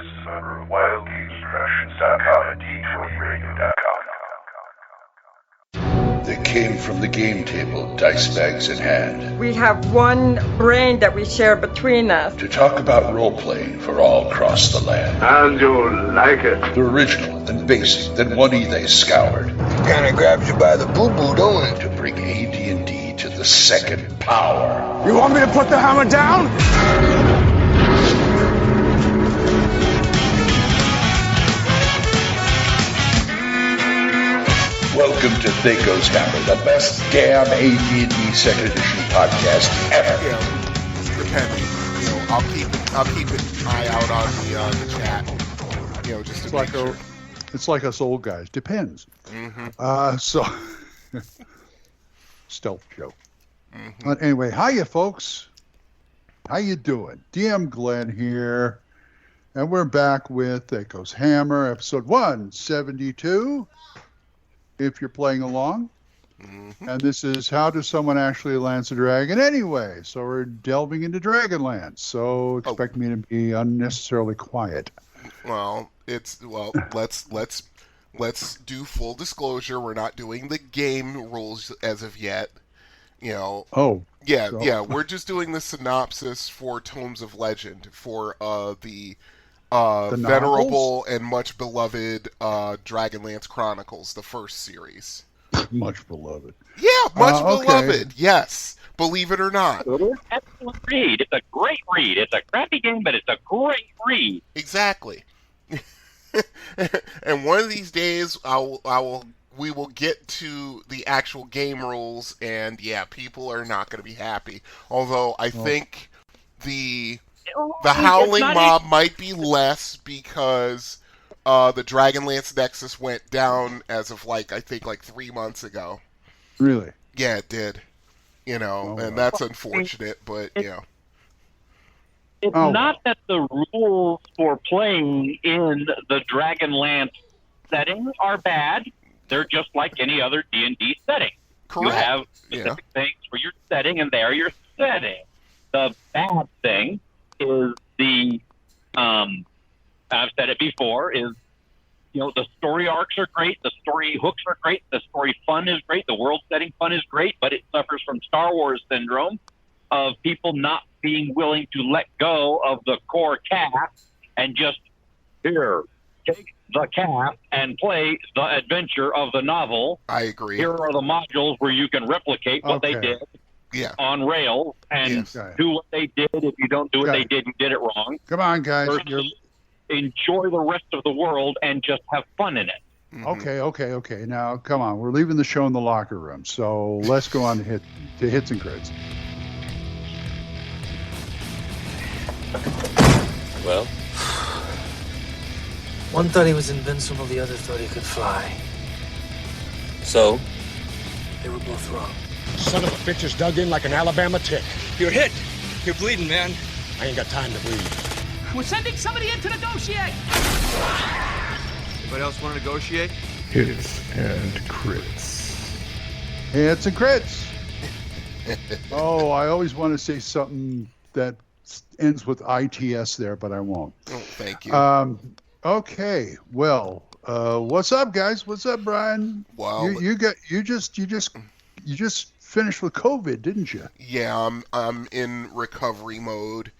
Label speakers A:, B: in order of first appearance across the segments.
A: This is a member of WildGamesProductions.com and D20Radio.com.
B: They came from the game table, dice bags in hand,
C: We have one brain that we share between us.
B: to talk about role-playing for all across the land.
A: And you'll like it.
B: The original, then basic, then one they scoured,
D: Kinda grabs you by the boo-boo, don't it?
B: to bring AD&D to the second power.
D: You want me to put the hammer down?
B: Welcome to THACO's Hammer, the best damn AD&D second edition podcast ever.
E: Depending, I'll keep an eye out on the chat. Just to make sure.
F: It's like us old guys. Depends.
E: Mm-hmm.
F: So stealth joke. Mm-hmm. But anyway, how you folks? How you doing? DM Glen here, and we're back with THACO's Hammer, episode 172. If you're playing along. Mm-hmm. And this is How Does Someone Actually Lance a Dragon Anyway? So we're delving into Dragonlance. So expect me to be unnecessarily quiet.
E: Well, let's do full disclosure. We're not doing the game rules as of yet. Yeah, we're just doing the synopsis for Tomes of Legend for the venerable and much beloved Dragonlance Chronicles, the first series.
F: Much beloved.
E: Yeah, much
F: okay.
E: beloved. Yes, believe it or not.
G: Excellent read. It's a great read. It's a crappy game, but it's a great read.
E: Exactly. And one of these days, we will get to the actual game rules, and yeah, people are not going to be happy. Although I think the Howling Mob might be less because the Dragonlance Nexus went down as of I think 3 months ago.
F: Really?
E: Yeah, it did. And that's unfortunate, but
G: It's not that the rules for playing in the Dragonlance setting are bad. They're just like any other D&D setting.
E: Correct.
G: You have specific things for your setting, and they're your setting. The bad thing is I've said it before, is, the story arcs are great, the story hooks are great, the story fun is great, the world setting fun is great, but it suffers from Star Wars syndrome of people not being willing to let go of the core cast and just, take the cast and play the adventure of the novel.
E: I agree.
G: Here are the modules where you can replicate what they did.
E: Yeah.
G: On rails and do what they did. If you don't do what they did, you did it wrong.
F: Come on, guys.
G: Enjoy the rest of the world and just have fun in it.
F: Mm-hmm. Okay. Now, come on. We're leaving the show in the locker room. So let's go on to hits and crits.
H: Well? One thought he was invincible, the other thought he could fly. So? They were both wrong.
D: Son of a bitch is dug in like an Alabama tick.
I: You're hit. You're bleeding, man.
D: I ain't got time to bleed.
I: We're sending somebody in to negotiate. Anybody else want to negotiate?
J: Hits and crits.
F: Hits and crits. I always want to say something that ends with ITS there, but I won't.
E: Oh, thank you.
F: Okay. Well, what's up, guys? What's up, Brian?
E: Well,
F: you just finished with COVID, didn't you?
E: Yeah, I'm in recovery mode.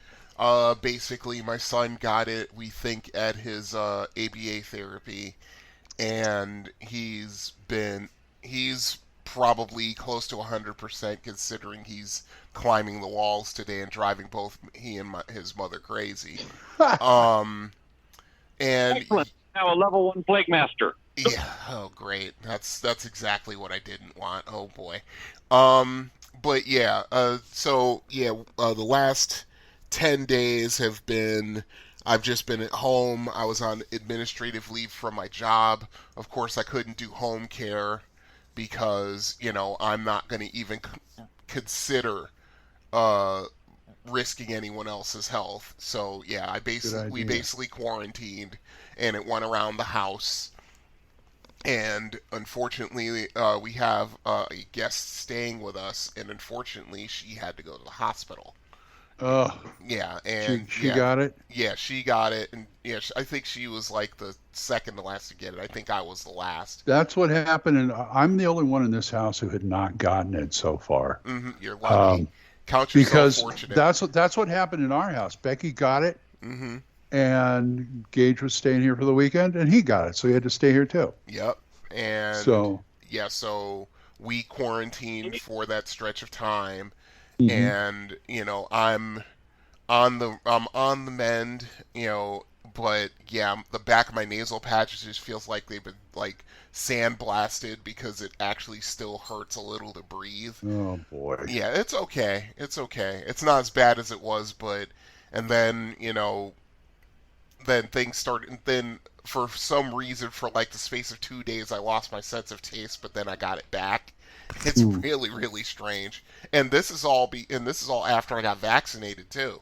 E: Basically, my son got it, we think, at his ABA therapy, and he's probably close to 100% considering he's climbing the walls today and driving both he and his mother crazy. And
G: excellent. Now a level 1 Plague Master.
E: Yeah. Oh, great. That's exactly what I didn't want. Oh boy. But yeah. The last 10 days have been. I've just been at home. I was on administrative leave from my job. Of course, I couldn't do home care because I'm not going to even consider risking anyone else's health. So yeah, we basically quarantined, and it went around the house. And unfortunately, we have a guest staying with us, and unfortunately, she had to go to the hospital. Yeah, and
F: she got it?
E: Yeah, she got it, and yeah, I think she was like the second to last to get it. I think I was the last.
F: That's what happened, and I'm the only one in this house who had not gotten it so far.
E: You're lucky. Count yourself
F: because
E: fortunate.
F: that's what happened in our house. Becky got it, and Gage was staying here for the weekend, and he got it, so he had to stay here too.
E: Yep, and
F: so
E: we quarantined for that stretch of time, and I'm on the mend, but yeah, the back of my nasal patches just feels like they've been like sandblasted because it actually still hurts a little to breathe.
F: Oh boy.
E: Yeah, it's okay. It's okay. It's not as bad as it was, but and then then things started. Then for some reason, for like the space of 2 days, I lost my sense of taste, but then I got it back. It's really, really strange. And this is all after I got vaccinated too.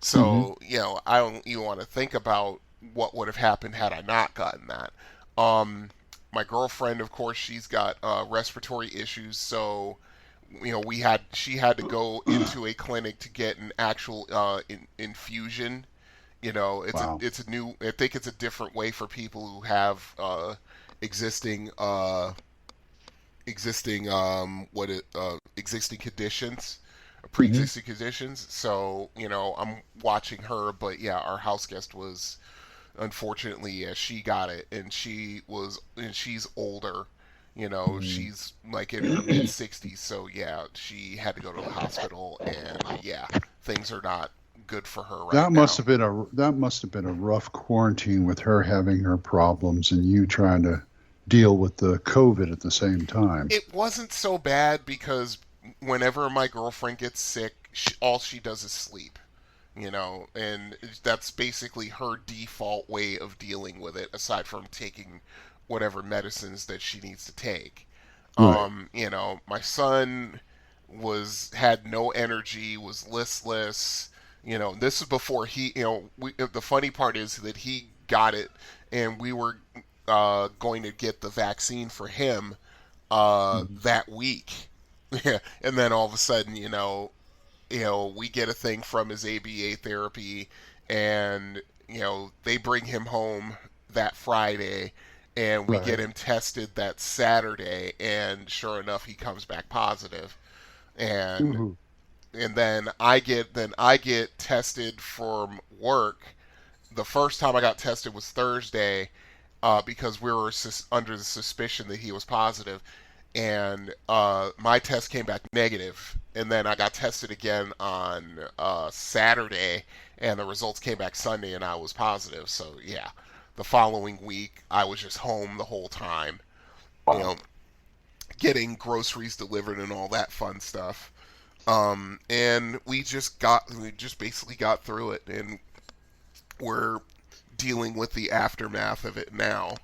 E: So I don't even want to think about what would have happened had I not gotten that. My girlfriend, of course, she's got respiratory issues, so she had to go into a clinic to get an actual infusion. It's a new. I think it's a different way for people who have existing conditions, pre-existing conditions. So I'm watching her, but yeah, our house guest was unfortunately she got it, and she's older. She's like in her mid-60s, so yeah, she had to go to the hospital, and yeah, things are not good for her right now.
F: That must have been a rough quarantine with her having her problems and you trying to deal with the COVID at the same time.
E: It wasn't so bad because whenever my girlfriend gets sick, all she does is sleep. And that's basically her default way of dealing with it, aside from taking whatever medicines that she needs to take.
F: Right.
E: My son had no energy, was listless. This is before he, the funny part is that he got it, and we were going to get the vaccine for him that week. And then all of a sudden, we get a thing from his ABA therapy, and they bring him home that Friday, and we get him tested that Saturday, and sure enough, he comes back positive. And and then I get tested from work. The first time I got tested was Thursday, because we were under the suspicion that he was positive, and my test came back negative. And then I got tested again on Saturday, and the results came back Sunday, and I was positive. So yeah, the following week I was just home the whole time, getting groceries delivered and all that fun stuff. And we just basically got through it, and we're dealing with the aftermath of it now.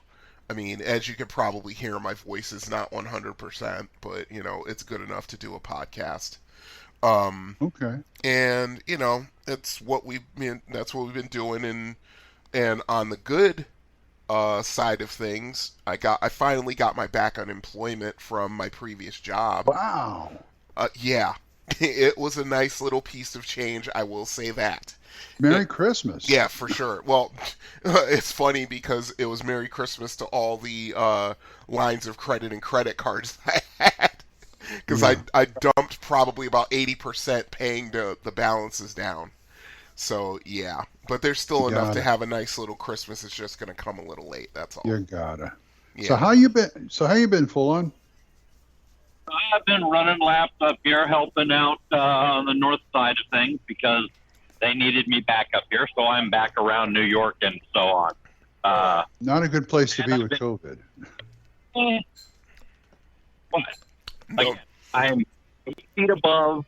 E: I mean, as you can probably hear, my voice is not 100%, but it's good enough to do a podcast.
F: Okay.
E: And that's what we've been doing. And on the good side of things, I finally got my back unemployment from my previous job.
F: Wow.
E: Yeah, it was a nice little piece of change, I will say that.
F: Merry Christmas.
E: Yeah, for sure. Well, it's funny because it was Merry Christmas to all the lines of credit and credit cards I had. Because I dumped probably about 80% paying the balances down. So, yeah. But there's still enough to have a nice little Christmas. It's just going to come a little late, that's all.
F: You gotta.
E: Yeah.
F: So how you been, full on?
G: I've been running laps up here, helping out on the north side of things because they needed me back up here, so I'm back around New York and so on.
F: Not a good place to be with COVID.
G: Like, I'm 8 feet above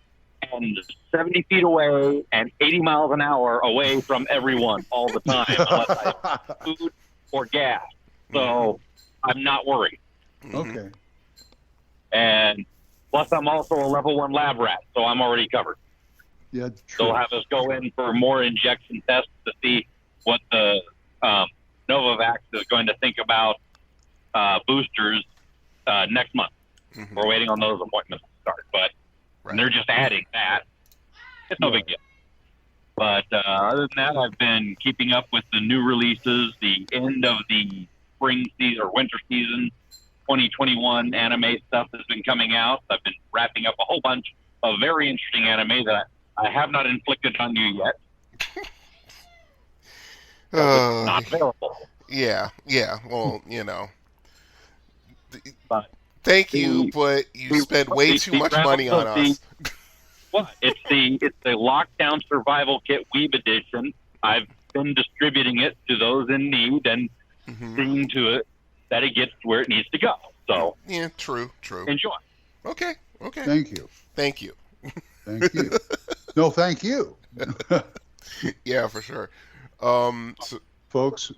G: and 70 feet away and 80 miles an hour away from everyone all the time, unless I have food or gas. So I'm not worried.
F: Okay.
G: And plus, I'm also a level 1 lab rat, so I'm already covered.
F: Yeah, true.
G: They'll have us go in for more injection tests to see what the Novavax is going to think about boosters next month. We're waiting on those appointments to start, but they're just adding that. It's no big deal. But other than that, I've been keeping up with the new releases, the end of the spring season or winter season 2021 anime stuff that's been coming out. I've been wrapping up a whole bunch of very interesting anime that I have not inflicted on you yet. Not available.
E: Yeah. Well,
G: But
E: thank you, but you spend way too much money on us.
G: What? It's the Lockdown Survival Kit Weeb Edition. I've been distributing it to those in need and seeing to it that it gets where it needs to go. So
E: yeah, true.
G: Enjoy.
E: Okay.
F: Thank you.
E: Thank you.
F: Thank you. No, thank you.
E: Yeah, for sure. So,
F: folks,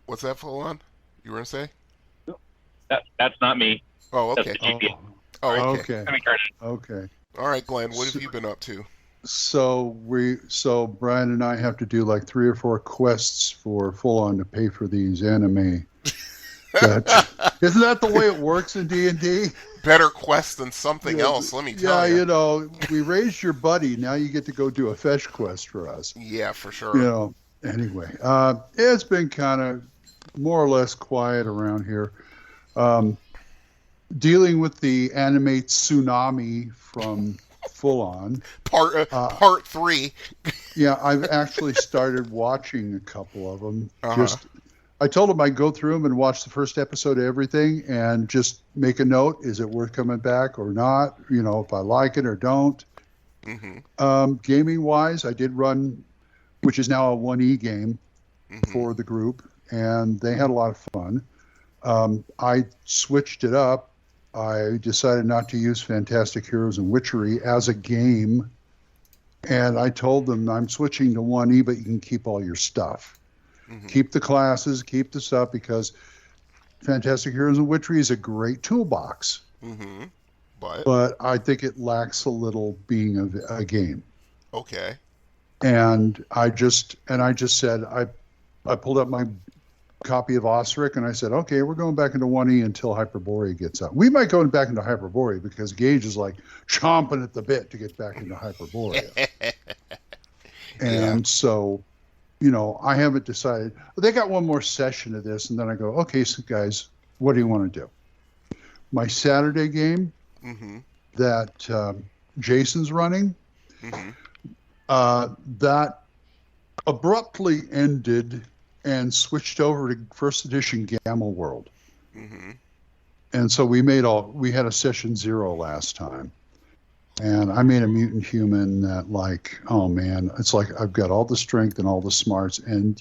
E: what's that full on? You were gonna say?
G: That's not me.
E: Oh, okay.
F: Okay.
E: Okay. All right, Glenn. What have you been up to?
F: So Brian and I have to do like 3 or 4 quests for Full On to pay for these anime. Isn't that the way it works in D&D?
E: Better quest than something else, let me tell you.
F: Yeah, we raised your buddy. Now you get to go do a fetch quest for us.
E: Yeah, for sure.
F: Anyway, it's been kind of more or less quiet around here. Dealing with the anime tsunami from Full On.
E: Part 3.
F: Yeah, I've actually started watching a couple of them.
E: Uh-huh.
F: I told him I'd go through them and watch the first episode of everything and just make a note. Is it worth coming back or not? If I like it or don't. Gaming-wise, I did run, which is now a 1E game for the group, and they had a lot of fun. I switched it up. I decided not to use Fantastic Heroes and Witchery as a game, and I told them I'm switching to 1E, but you can keep all your stuff. Keep the classes, keep the stuff, because Fantastic Heroes and Witchery is a great toolbox. But I think it lacks a little being a game.
E: Okay.
F: And I just said, I pulled up my copy of Osric and I said, okay, we're going back into 1E until Hyperborea gets out. We might go back into Hyperborea because Gage is like chomping at the bit to get back into Hyperborea. And so, I haven't decided. They got one more session of this, and then I go, okay, so guys, what do you want to do? My Saturday game that Jason's running, that abruptly ended and switched over to first edition Gamma World. And so we had a session 0 last time. And I made a mutant human that, like, oh man, it's like I've got all the strength and all the smarts. And,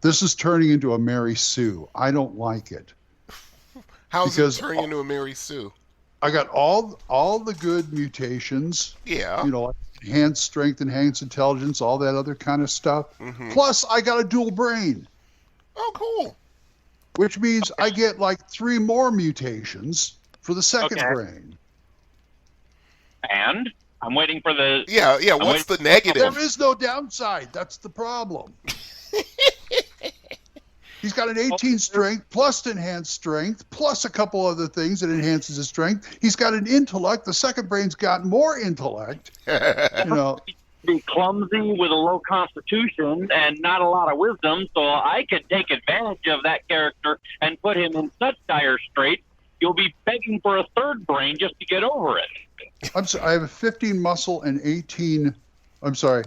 F: this is turning into a Mary Sue. I don't like it.
E: How's it turning into a Mary Sue?
F: I got all the good mutations.
E: Yeah.
F: Like enhanced strength, enhanced intelligence, all that other kind of stuff. Plus, I got a dual brain.
E: Oh, cool.
F: Which means I get like 3 more mutations for the second brain.
G: And I'm waiting for the...
E: Yeah, what's the negative?
F: There is no downside. That's the problem. He's got an 18 strength, plus enhanced strength, plus a couple other things that enhances his strength. He's got an intellect. The second brain's got more intellect.
G: Be clumsy with a low constitution and not a lot of wisdom, so I could take advantage of that character and put him in such dire straits, you'll be begging for a third brain just to get over it.
F: I'm sorry, I have a 15 muscle and 18. I'm sorry.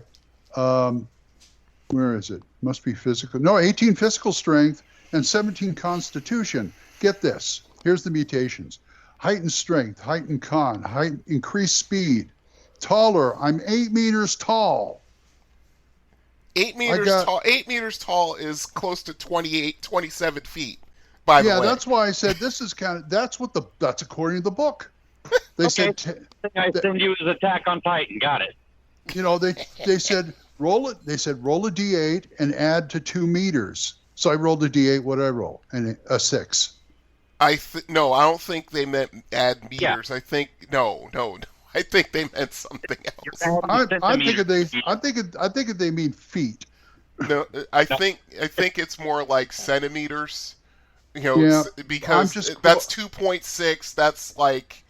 F: Where is it? Must be physical. No, 18 physical strength and 17 constitution. Get this. Here's the mutations. Heightened strength, heightened con, increased speed. Taller. I'm 8 meters tall.
E: 8 meters tall. 8 meters tall is close to 27 feet. By the way.
F: Yeah, that's why I said this is that's according to the book. They said
G: I send you as Attack on Titan. Got it.
F: They said roll it. They said roll a d8 and add to 2 meters. So I rolled a d8. What did I roll? And a 6.
E: No, I don't think they meant add meters.
G: Yeah.
E: I think no. I think they meant something else.
F: I'm thinking they mean feet.
E: No, I think it's more like centimeters. Because that's 2.6. That's like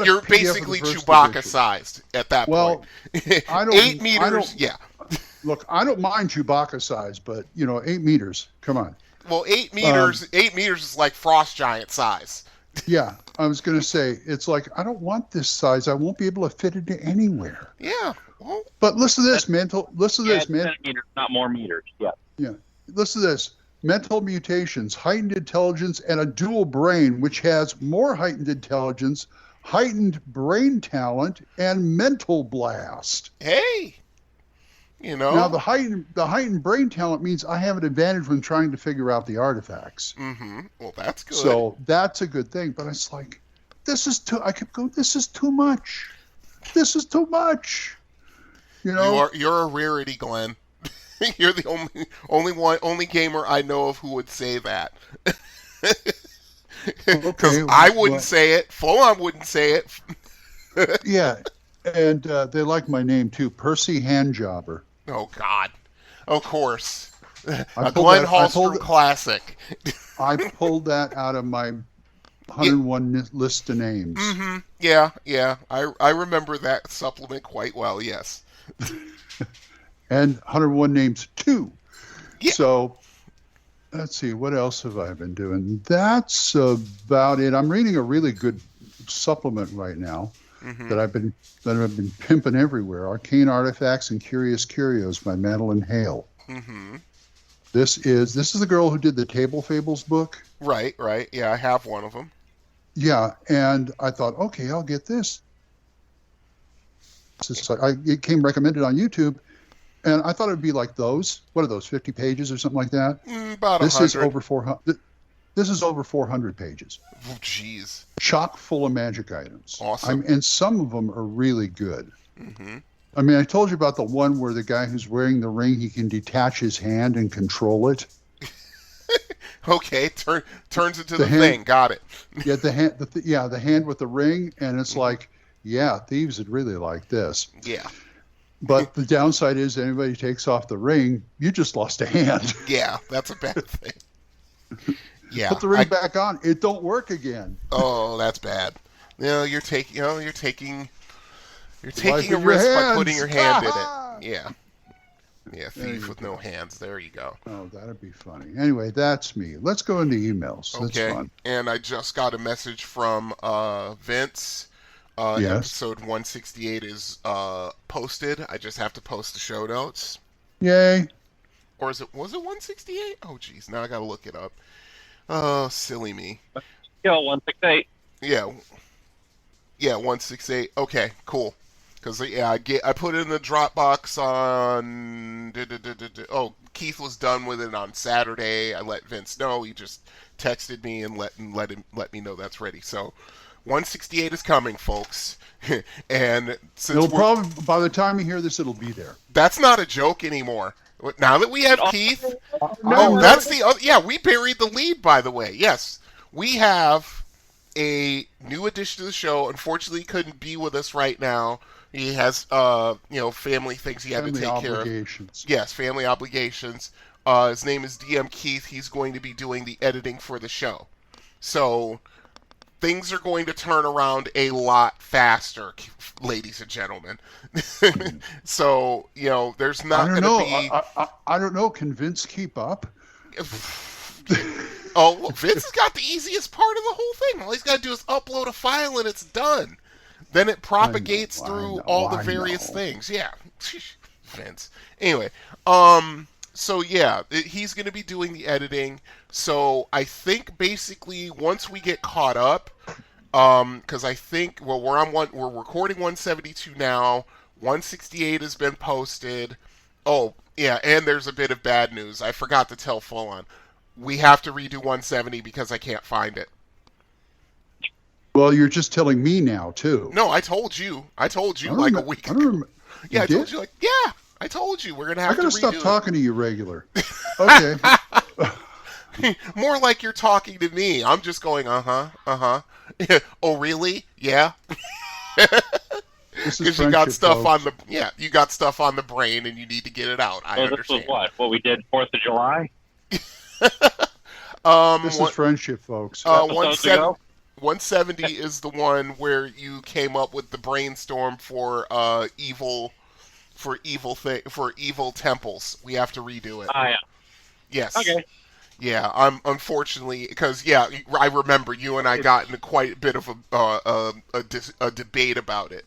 E: you're basically Chewbacca sized at that point.
F: 8
E: meters. Yeah.
F: Look, I don't mind Chewbacca size, but 8 meters. Come on.
E: Well, 8 meters. 8 meters is like Frost Giant size.
F: Yeah, I was going to say it's like I don't want this size. I won't be able to fit it anywhere.
E: Yeah. Well,
F: but listen to this, Listen to this, man.
G: Centimeters, not more meters. Yeah.
F: Yeah. Listen to this. Mental mutations, heightened intelligence, and a dual brain, which has more heightened intelligence, heightened brain talent, and mental blast.
E: Hey.
F: Now the heightened brain talent means I have an advantage when trying to figure out the artifacts.
E: Mm-hmm. Well, that's good.
F: So that's a good thing. But it's like, this is too. I kept going. This is too much. This is too much.
E: You're a rarity, Glenn. You're the only gamer I know of who would say that. Because I wouldn't say it. Full-on wouldn't say it.
F: Yeah, and they like my name too, Percy Handjobber.
E: Oh God, of course, a Glenn Hallstrom classic.
F: I pulled that out of my 101 list of names.
E: Mm-hmm. Yeah. I remember that supplement quite well. Yes.
F: And 101 names too.
E: Yeah.
F: So let's see, what else have I been doing? That's about it. I'm reading a really good supplement right now that I've been pimping everywhere. Arcane Artifacts and Curious Curios by Madeline Hale. Mm-hmm. This is the girl who did the Table Fables book.
E: Right. Yeah, I have one of them.
F: Yeah, and I thought, okay, I'll get this. It came recommended on YouTube, and I thought it would be like those. What are those, 50 pages or something like that?
E: About 100.
F: This is over 400. This is over 400 pages.
E: Oh, jeez.
F: Chock full of magic items.
E: Awesome.
F: And some of them are really good.
E: Mm-hmm.
F: I mean, I told you about the one where the guy who's wearing the ring, he can detach his hand and control it.
E: Okay, turns into the thing. Got it.
F: Yeah, the hand with the ring, and it's like, yeah, thieves would really like this.
E: Yeah.
F: But the downside is anybody takes off the ring, you just lost a hand.
E: Yeah, that's a bad thing. Yeah.
F: Put the ring back on, it don't work again.
E: Oh, that's bad. You're taking a risk by putting your hand in it. Yeah. Yeah, thief with no hands. There you go.
F: Oh, that'd be funny. Anyway, that's me. Let's go into emails. That's
E: okay.
F: Fun.
E: And I just got a message from Vince.
F: Yes.
E: Episode 168 is posted. I just have to post the show notes.
F: Yay.
E: Or was it 168? Oh, geez. Now I got to look it up. Oh, silly me.
G: Kill 168.
E: Yeah. Yeah, 168. Okay, cool. Because I put it in the Dropbox on. Keith was done with it on Saturday. I let Vince know. He just texted me and let me know that's ready. So 168 is coming, folks. And since
F: it'll probably, by the time you hear this, it'll be there.
E: That's not a joke anymore. Now that we have Keith, that's the other. Yeah, we buried the lead. By the way, yes, we have a new addition to the show. Unfortunately, he couldn't be with us right now. He has, family things he had to take care of. Yes, family obligations. His name is DM Keith. He's going to be doing the editing for the show. So things are going to turn around a lot faster, ladies and gentlemen. So, there's not going to be...
F: I don't know. Can Vince keep up?
E: Oh, look, Vince has got the easiest part of the whole thing. All he's got to do is upload a file and it's done. Then it propagates through all the various things. Yeah. Vince. Anyway, so yeah, he's going to be doing the editing. So I think basically once we get caught up, because I think, well, we're recording 172 now. 168 has been posted. Oh, yeah, and there's a bit of bad news. I forgot to tell Full On. We have to redo 170 because I can't find it.
F: Well, you're just telling me now, too.
E: No, I told you. Like a week ago. Yeah, I told you, I told you we're going to have to redo it.
F: I got to stop talking to you regular. Okay.
E: More like you're talking to me. I'm just going, uh-huh. Oh, really? Yeah. Because you got stuff folks. You got stuff on the brain and you need to get it out. I understand.
G: This was what we did 4th of July?
F: This is friendship, folks.
E: 170 is the one where you came up with the brainstorm for evil for evil temples. We have to redo it.
G: Yeah.
E: Yes.
G: Okay.
E: Yeah, I'm unfortunately because I remember you and I got into quite a bit of a debate about it.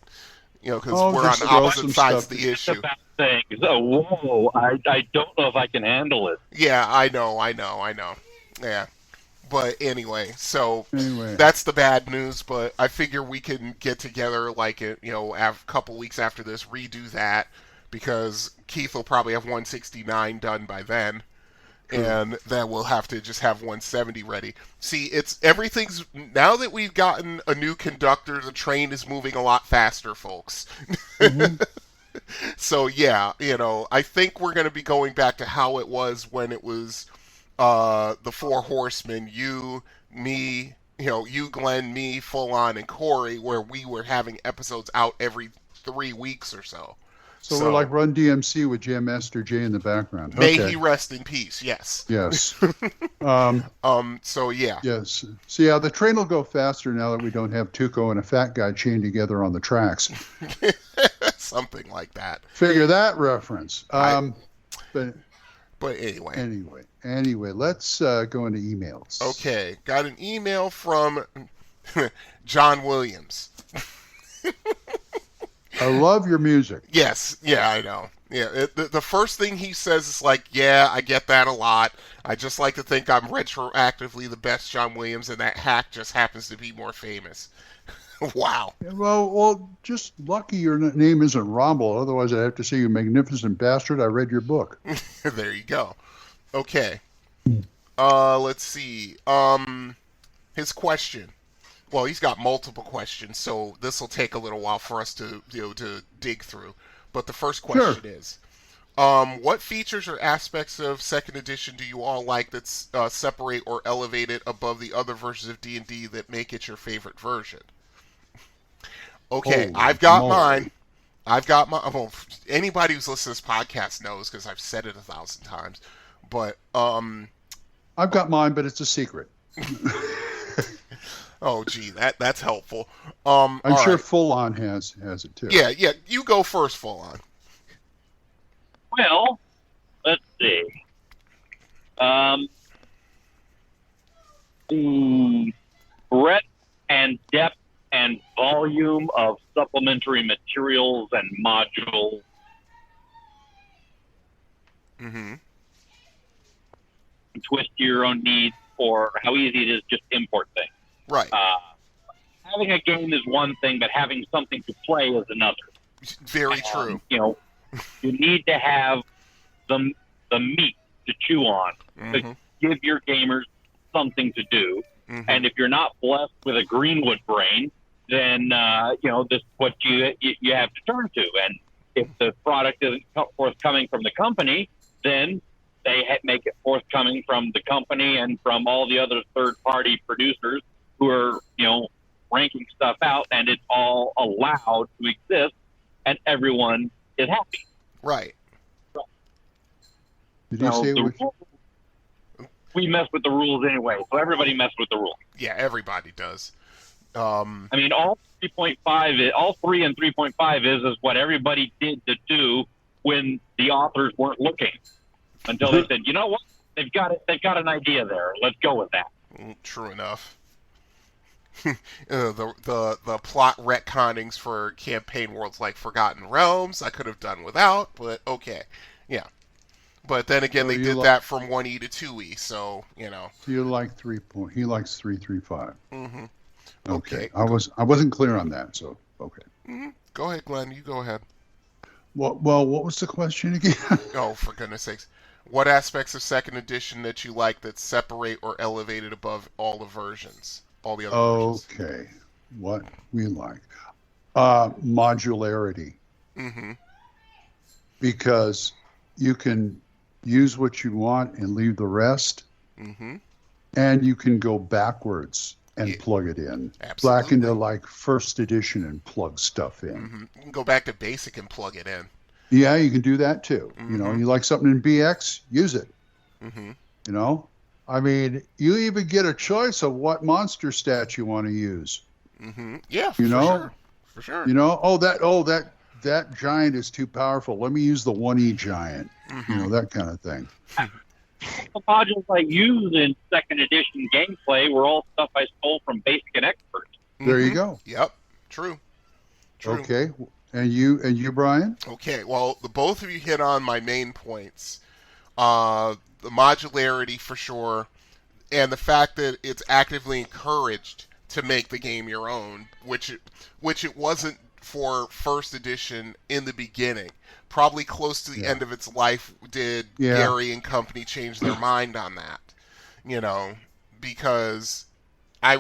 E: Because we're on opposite sides of the issue.
G: About things. Oh, whoa! I don't know if I can handle it.
E: Yeah, I know. Yeah. But anyway, that's the bad news. But I figure we can get together, like a couple weeks after this, redo that because Keith will probably have 169 done by then, and then we'll have to just have 170 ready. See, everything's now that we've gotten a new conductor, the train is moving a lot faster, folks. Mm-hmm. So yeah, I think we're going to be going back to how it was when it was. The Four Horsemen, you, me, you, Glenn, me, Full On, and Corey, where we were having episodes out every 3 weeks or so.
F: So we're like Run DMC with Jam Master Jay in the background.
E: May he rest in peace. Yes.
F: Yes.
E: So yeah.
F: Yes. So yeah, the train will go faster now that we don't have THACO and a fat guy chained together on the tracks.
E: Something like that.
F: Figure that reference.
E: But
F: anyway, let's go into emails.
E: Okay, got an email from John Williams.
F: I love your music.
E: Yes, yeah, I know. Yeah, the first thing he says is like, yeah, I get that a lot. I just like to think I'm retroactively the best John Williams, and that hack just happens to be more famous. Wow.
F: Well, just lucky your name isn't Rommel. Otherwise, I'd have to say, you magnificent bastard, I read your book.
E: There you go. Okay. Let's see. His question. Well, he's got multiple questions, so this will take a little while for us to to dig through. But the first question is, what features or aspects of second edition do you all like that separate or elevate it above the other versions of D&D that make it your favorite version? Okay, I've got mine. Well, anybody who's listened to this podcast knows because I've said it 1,000 times. But
F: I've got mine, but it's a secret.
E: Oh, gee, that's helpful.
F: I'm sure Full On has it too.
E: Yeah, you go first, Full On.
G: Well, let's see. The breadth and depth and volume of supplementary materials and modules.
E: Mm-hmm.
G: Twist to your own needs, or how easy it is just to import things.
E: Right.
G: Having a game is one thing, but having something to play is another.
E: Very true.
G: You need to have the meat to chew on to give your gamers something to do. Mm-hmm. And if you're not blessed with a Greenwood brain, then this is what you have to turn to. And if the product isn't forthcoming from the company, then they make it forthcoming from the company and from all the other third-party producers who are, ranking stuff out, and it's all allowed to exist, and everyone is happy.
E: Right.
F: Did you say
G: we mess with the rules anyway, so everybody messes with the rules.
E: Yeah, everybody does.
G: All 3.5, all 3 and 3.5 is what everybody did to do when the authors weren't looking, until they said, you know what, they've got an idea there. Let's go with that.
E: True enough. The plot retconnings for campaign worlds like Forgotten Realms, I could have done without, but okay, yeah. But then again, they did that from 1E to 2E, so
F: So you like 3. He likes 3.35.
E: Mm-hmm.
F: Okay. I wasn't clear on that, so okay.
E: Mm-hmm. Go ahead, Glenn. You go ahead.
F: Well, what was the question again?
E: Oh, for goodness sakes! What aspects of second edition that you like that separate or elevate it above all the versions? All the other versions.
F: Okay, what we like. Modularity.
E: Mm-hmm.
F: Because you can use what you want and leave the rest.
E: Mm-hmm.
F: And you can go backwards and plug it in.
E: Absolutely.
F: Back into like first edition and plug stuff in.
E: Mm-hmm. You can go back to basic and plug it in.
F: Yeah, you can do that too.
E: Mm-hmm.
F: You like something in BX, use it.
E: Mm-hmm.
F: You even get a choice of what monster stat you want to use.
E: Mm-hmm. Yeah,
F: for
E: sure.
F: That that giant is too powerful. Let me use the 1E giant. You know, that kind of thing.
G: The modules I use in second edition gameplay were all stuff I stole from Basic and Expert.
F: There you go.
E: Yep. True.
F: Okay. And you, Brian?
E: Okay. Well, the both of you hit on my main points. The modularity for sure, and the fact that it's actively encouraged to make the game your own, which it wasn't for first edition in the beginning. Probably close to the end of its life did Gary and company change their mind on that. You know, because I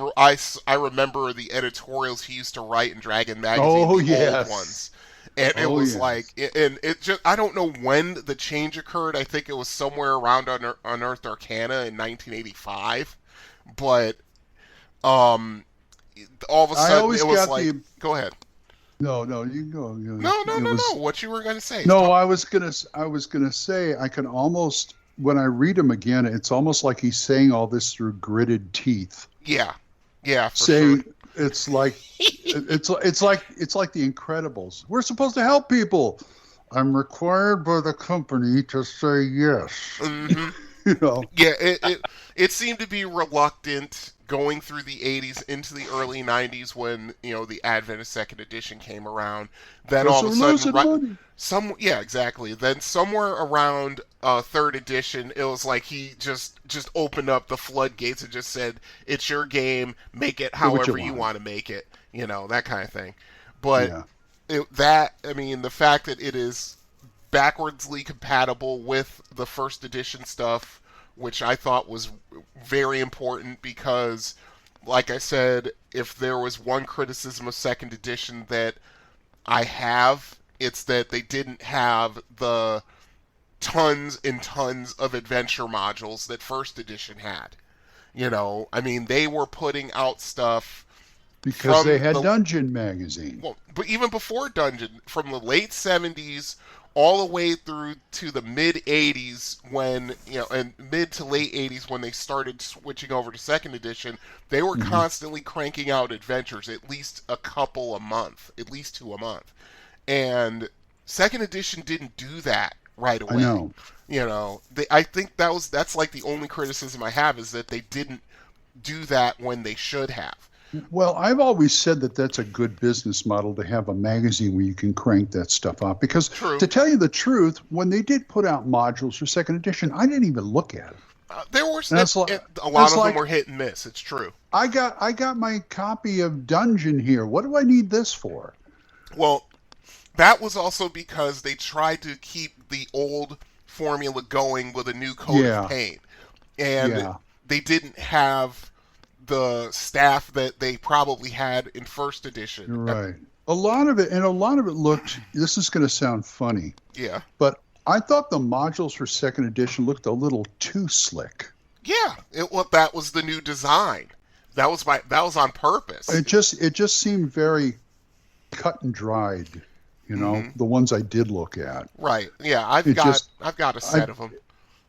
E: remember the editorials he used to write in Dragon Magazine, old ones. And it was like, and it just, I don't know when the change occurred. I think it was somewhere around Unearthed Arcana in 1985. But, all of a sudden, it was like, go ahead.
F: No, you go.
E: No. What you were going to say?
F: No, I was gonna say I can almost, when I read him again, it's almost like he's saying all this through gritted teeth.
E: Yeah, for
F: saying,
E: sure.
F: It's like it's like the Incredibles. We're supposed to help people. I'm required by the company to say yes.
E: Mm-hmm.
F: You know.
E: Yeah, it seemed to be reluctant going through the 80s into the early 90s when, you know, the advent of second edition came around. Then all of a sudden, exactly. Then somewhere around third edition, it was like he just opened up the floodgates and just said, "It's your game. Make it however you want to make it." You know, that kind of thing. But the fact that it is backwardsly compatible with the first edition stuff, which I thought was very important because, like I said, if there was one criticism of second edition that I have, it's that they didn't have the tons and tons of adventure modules that first edition had. You know, I mean, they were putting out stuff
F: because they had Dungeon magazine.
E: Well, but even before Dungeon, from the late 70s all the way through to the mid 80s when, you know, and mid to late 80s when they started switching over to second edition, they were constantly cranking out adventures, at least a couple a month, at least 2 a month. And second edition didn't do that right away.
F: I know.
E: You know, I think that's like the only criticism I have, is that they didn't do that when they should have.
F: Well, I've always said that that's a good business model, to have a magazine where you can crank that stuff out. Because to tell you the truth, when they did put out modules for second edition, I didn't even look at it.
E: There were a lot of them were hit and miss. It's true.
F: I got my copy of Dungeon here. What do I need this for?
E: Well, that was also because they tried to keep the old formula going with a new coat of paint, and they didn't have the staff that they probably had in first edition.
F: Right. A lot of it looked, this is going to sound funny.
E: Yeah.
F: But I thought the modules for second edition looked a little too slick.
E: Yeah. That was the new design. That was on purpose.
F: It just seemed very cut and dried, you know, the ones I did look at.
E: Right. Yeah, I've got a set of them.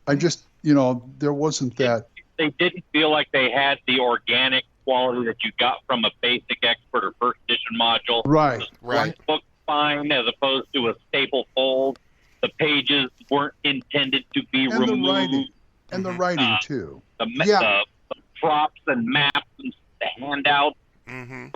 F: I just, you know, there wasn't that.
G: They didn't feel like they had the organic quality that you got from a Basic Expert or first edition module.
F: Right.
G: The book fine as opposed to a staple fold. The pages weren't intended to be removed.
F: The writing too.
G: The props and maps and the handouts.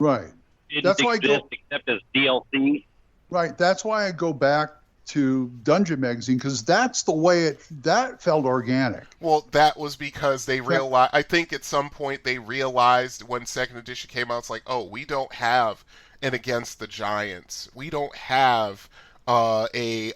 F: Right.
G: Didn't exist except as DLC.
F: Right. That's why I go back to Dungeon magazine, because that's the way that felt organic.
E: Well, that was because they realized, I think at some point they realized when second edition came out, it's like, oh, we don't have an Against the Giants. We don't have a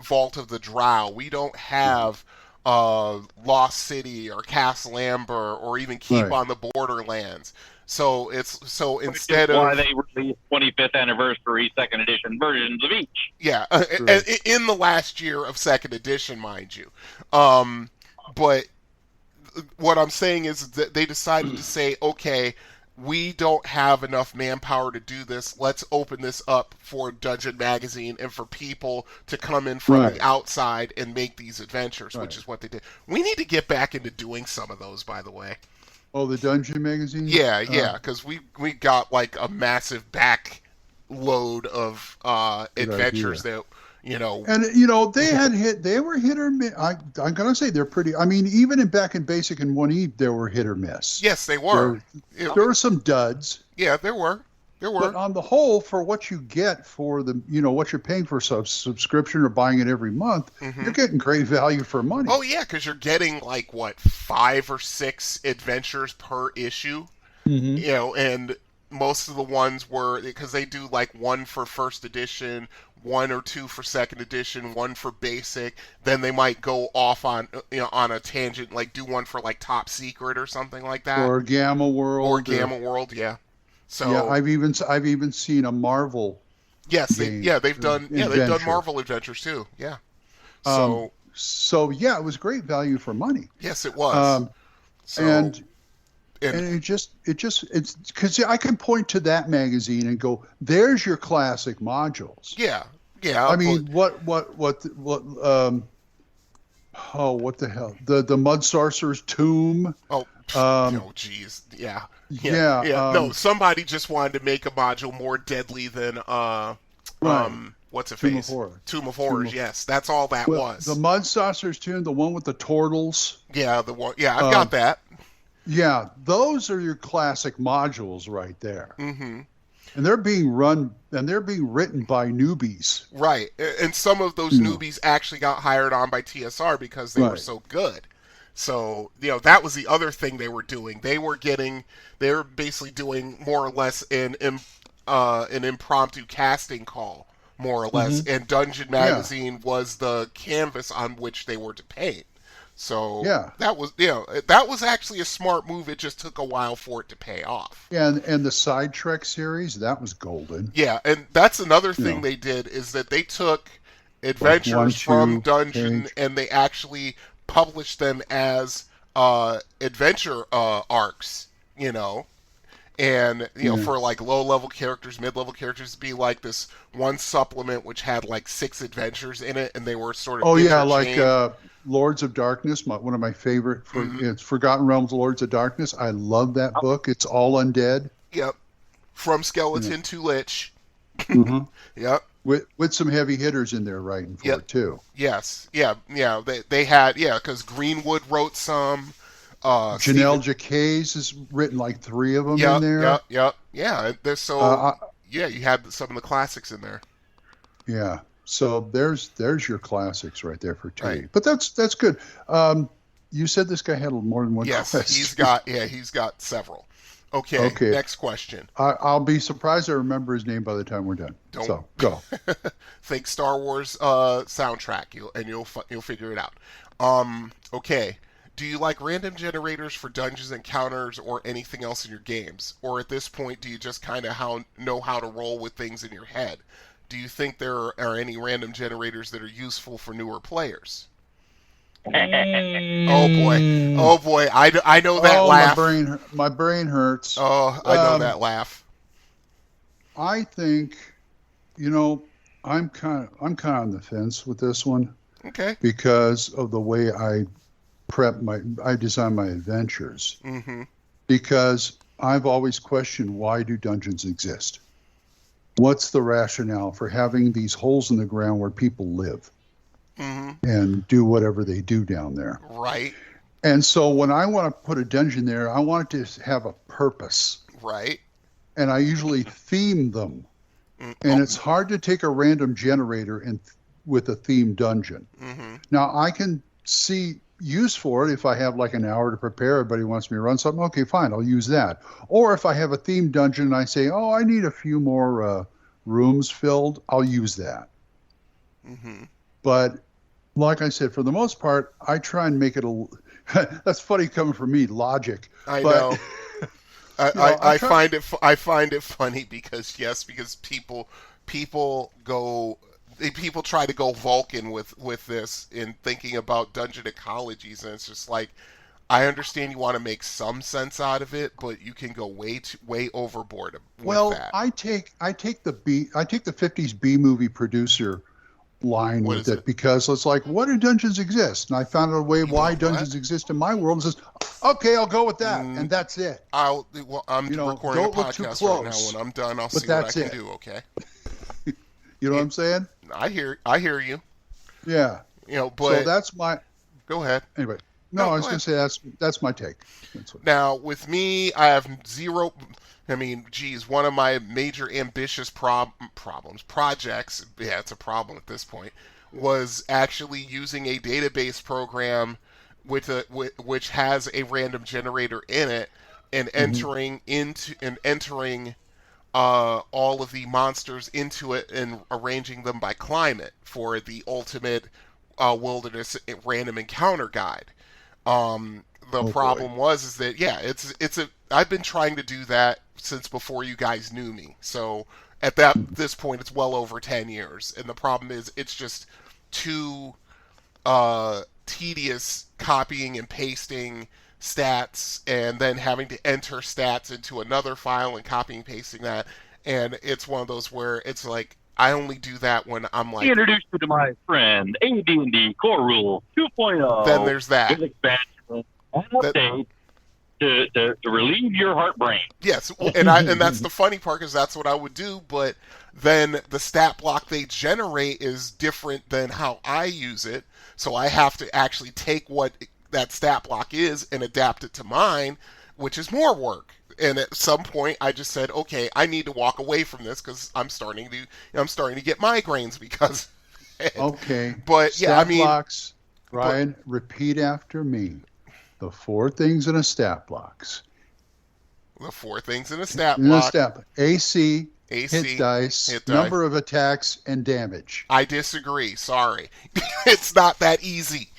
E: Vault of the Drow. We don't have Lost City or Castle Amber or even Keep on the Borderlands. So instead of
G: why they released 25th anniversary second edition versions of each.
E: Yeah, in the last year of second edition, mind you. But what I'm saying is that they decided to say, okay, we don't have enough manpower to do this. Let's open this up for Dungeon Magazine and for people to come in from the outside and make these adventures, which is what they did. We need to get back into doing some of those, by the way.
F: Oh, the Dungeon magazine?
E: Yeah, because we got like a massive back load of adventures that, you know.
F: And they were hit or miss. I'm gonna say they're pretty. I mean, even back in Basic and 1E, there were hit or miss.
E: Yes, they were.
F: There were some duds.
E: Yeah, there were.
F: But on the whole, for what you get for the, what you're paying for subscription or buying it every month, you're getting great value for money.
E: Oh yeah, because you're getting 5 or 6 adventures per issue. And most of the ones were, because they do one for first edition, 1 or 2 for second edition, 1 for basic. Then they might go off on on a tangent, do one for top secret or something like that,
F: or Gamma World,
E: yeah. So
F: yeah, I've even seen a Marvel.
E: Yes, they've done Marvel adventures too. Yeah.
F: So yeah, it was great value for money.
E: Yes, it was.
F: And it's because I can point to that magazine and go, "There's your classic modules."
E: Yeah.
F: I mean, what the hell? The Mud Sorcerer's Tomb.
E: Geez. Yeah. No, somebody just wanted to make a module more deadly than what's it?
F: Tomb of Horror.
E: Tomb of Horrors. Yes, that's all that was.
F: The Mud Sorcerer's Tomb, the one with the turtles.
E: Yeah, the one. Yeah, I've got that.
F: Yeah, those are your classic modules right there.
E: Mm-hmm.
F: And they're being written by newbies.
E: Right, and some of those newbies actually got hired on by TSR because they were so good. So, that was the other thing they were doing. They were basically doing more or less an impromptu casting call, more or less, and Dungeon Magazine was the canvas on which they were to paint. So that was actually a smart move. It just took a while for it to pay off.
F: Yeah, and the Side Trek series, that was golden.
E: Yeah, and that's another thing they did, is that they took adventures from Dungeon and they actually published them as adventure arcs, and for low-level characters, mid-level characters, to be this one supplement which had 6 adventures in it, and they were sort of
F: Lords of Darkness, one of my favorite. It's Forgotten Realms, Lords of Darkness. I love that book. It's all undead.
E: Yep, from skeleton to lich. Yep.
F: With some heavy hitters in there writing for it too.
E: Yes, they had because Greenwood wrote some.
F: Janelle Jacquez has written 3 of them in there.
E: Yeah. You had some of the classics in there.
F: Yeah, so there's your classics right there for 2. Right. But that's good. You said this guy had more than one.
E: Yes,
F: quest.
E: he's got several. Okay. Next question.
F: I'll be surprised I remember his name by the time we're done. So go.
E: Think Star Wars soundtrack, you'll figure it out. Okay. Do you like random generators for dungeons encounters or anything else in your games? Or at this point, do you just kind of know how to roll with things in your head? Do you think there are any random generators that are useful for newer players? Oh boy! I know that laugh.
F: My brain hurts.
E: Oh, I know that laugh.
F: I think, I'm kind of on the fence with this one.
E: Okay.
F: Because of the way I design my adventures.
E: Mm-hmm.
F: Because I've always questioned, why do dungeons exist? What's the rationale for having these holes in the ground where people live? And do whatever they do down there.
E: Right.
F: And so when I want to put a dungeon there, I want it to have a purpose.
E: Right.
F: And I usually theme them. And it's hard to take a random generator with a themed dungeon. Now, I can see use for it if I have an hour to prepare. Everybody wants me to run something. Okay, fine, I'll use that. Or if I have a themed dungeon and I say, I need a few more rooms filled, I'll use that. But like I said, for the most part, I try and make it that's funny coming from me, logic.
E: I know. I find it funny because people try to go Vulcan with this in thinking about dungeon ecologies, and it's just I understand you want to make some sense out of it, but you can go way overboard with that.
F: I take the 50s B movie producer line with it because it's what do dungeons exist? And I found out a way why dungeons exist in my world. And says, Okay, I'll go with that, and that's it.
E: I'm recording a
F: don't look too
E: podcast right now.
F: close.
E: When I'm done, I'll
F: But
E: see what I
F: that's
E: can
F: it.
E: do. Okay.
F: You know what I'm saying?
E: I hear you.
F: Yeah.
E: But
F: so that's my.
E: Go ahead.
F: Anyway, no, I was going to say that's my take.
E: Now with me, I have zero. I mean, geez, one of my major ambitious projects. Yeah, it's a problem at this point. Was actually using a database program which has a random generator in it, and entering all of the monsters into it and arranging them by climate for the ultimate wilderness random encounter guide. The problem is that I've been trying to do that since before you guys knew me. So at this point, it's well over 10 years, and the problem is it's just too tedious copying and pasting stats and then having to enter stats into another file and copying and pasting that. And it's one of those where it's like I only do that when I'm like...
G: Introduce you to my friend, AD&D Core Rule 2.0.
E: Then there's that.
G: With expansion and update to relieve your heartbrain.
E: Yes, and that's the funny part, because that's what I would do, but then the stat block they generate is different than how I use it, so I have to actually take what that stat block is and adapt it to mine, which is more work. And at some point, I just said, okay, I need to walk away from this because I'm starting to get migraines because.
F: Okay,
E: but
F: stat blocks. Ryan, repeat after me. The 4 things in a stat blocks.
E: The 4 things in a stat block.
F: AC, hit dice, number of attacks, and damage.
E: I disagree. Sorry. It's not that easy.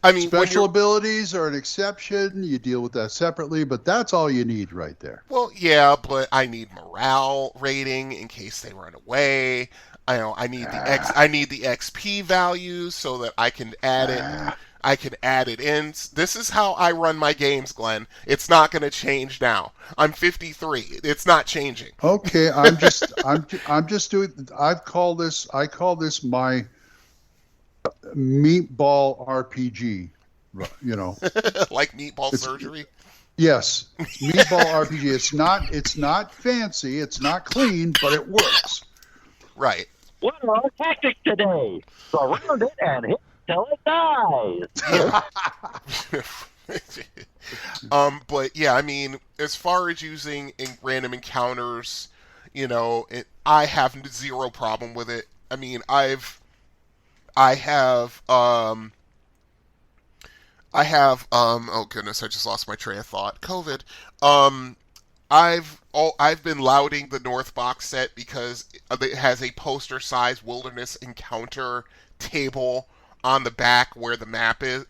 E: I mean,
F: special abilities are an exception. You deal with that separately, but that's all you need right there.
E: Well, yeah, but I need morale rating in case they run away. I need the XP value so that I can add it. I can add it in. This is how I run my games, Glenn. It's not going to change now. I'm 53. It's not changing.
F: Okay, I'm just doing. I call this my meatball RPG.
E: Like meatball surgery.
F: Yes, meatball RPG. It's not fancy. It's not clean, but it works.
E: Right.
G: What are our tactics today? Surround it and hit till it dies.
E: But yeah, I mean, as far as using random encounters, I have zero problem with it. I mean, I have oh goodness, I just lost my train of thought. COVID. I've been lauding the North box set because it has a poster-sized wilderness encounter table on the back where the map is.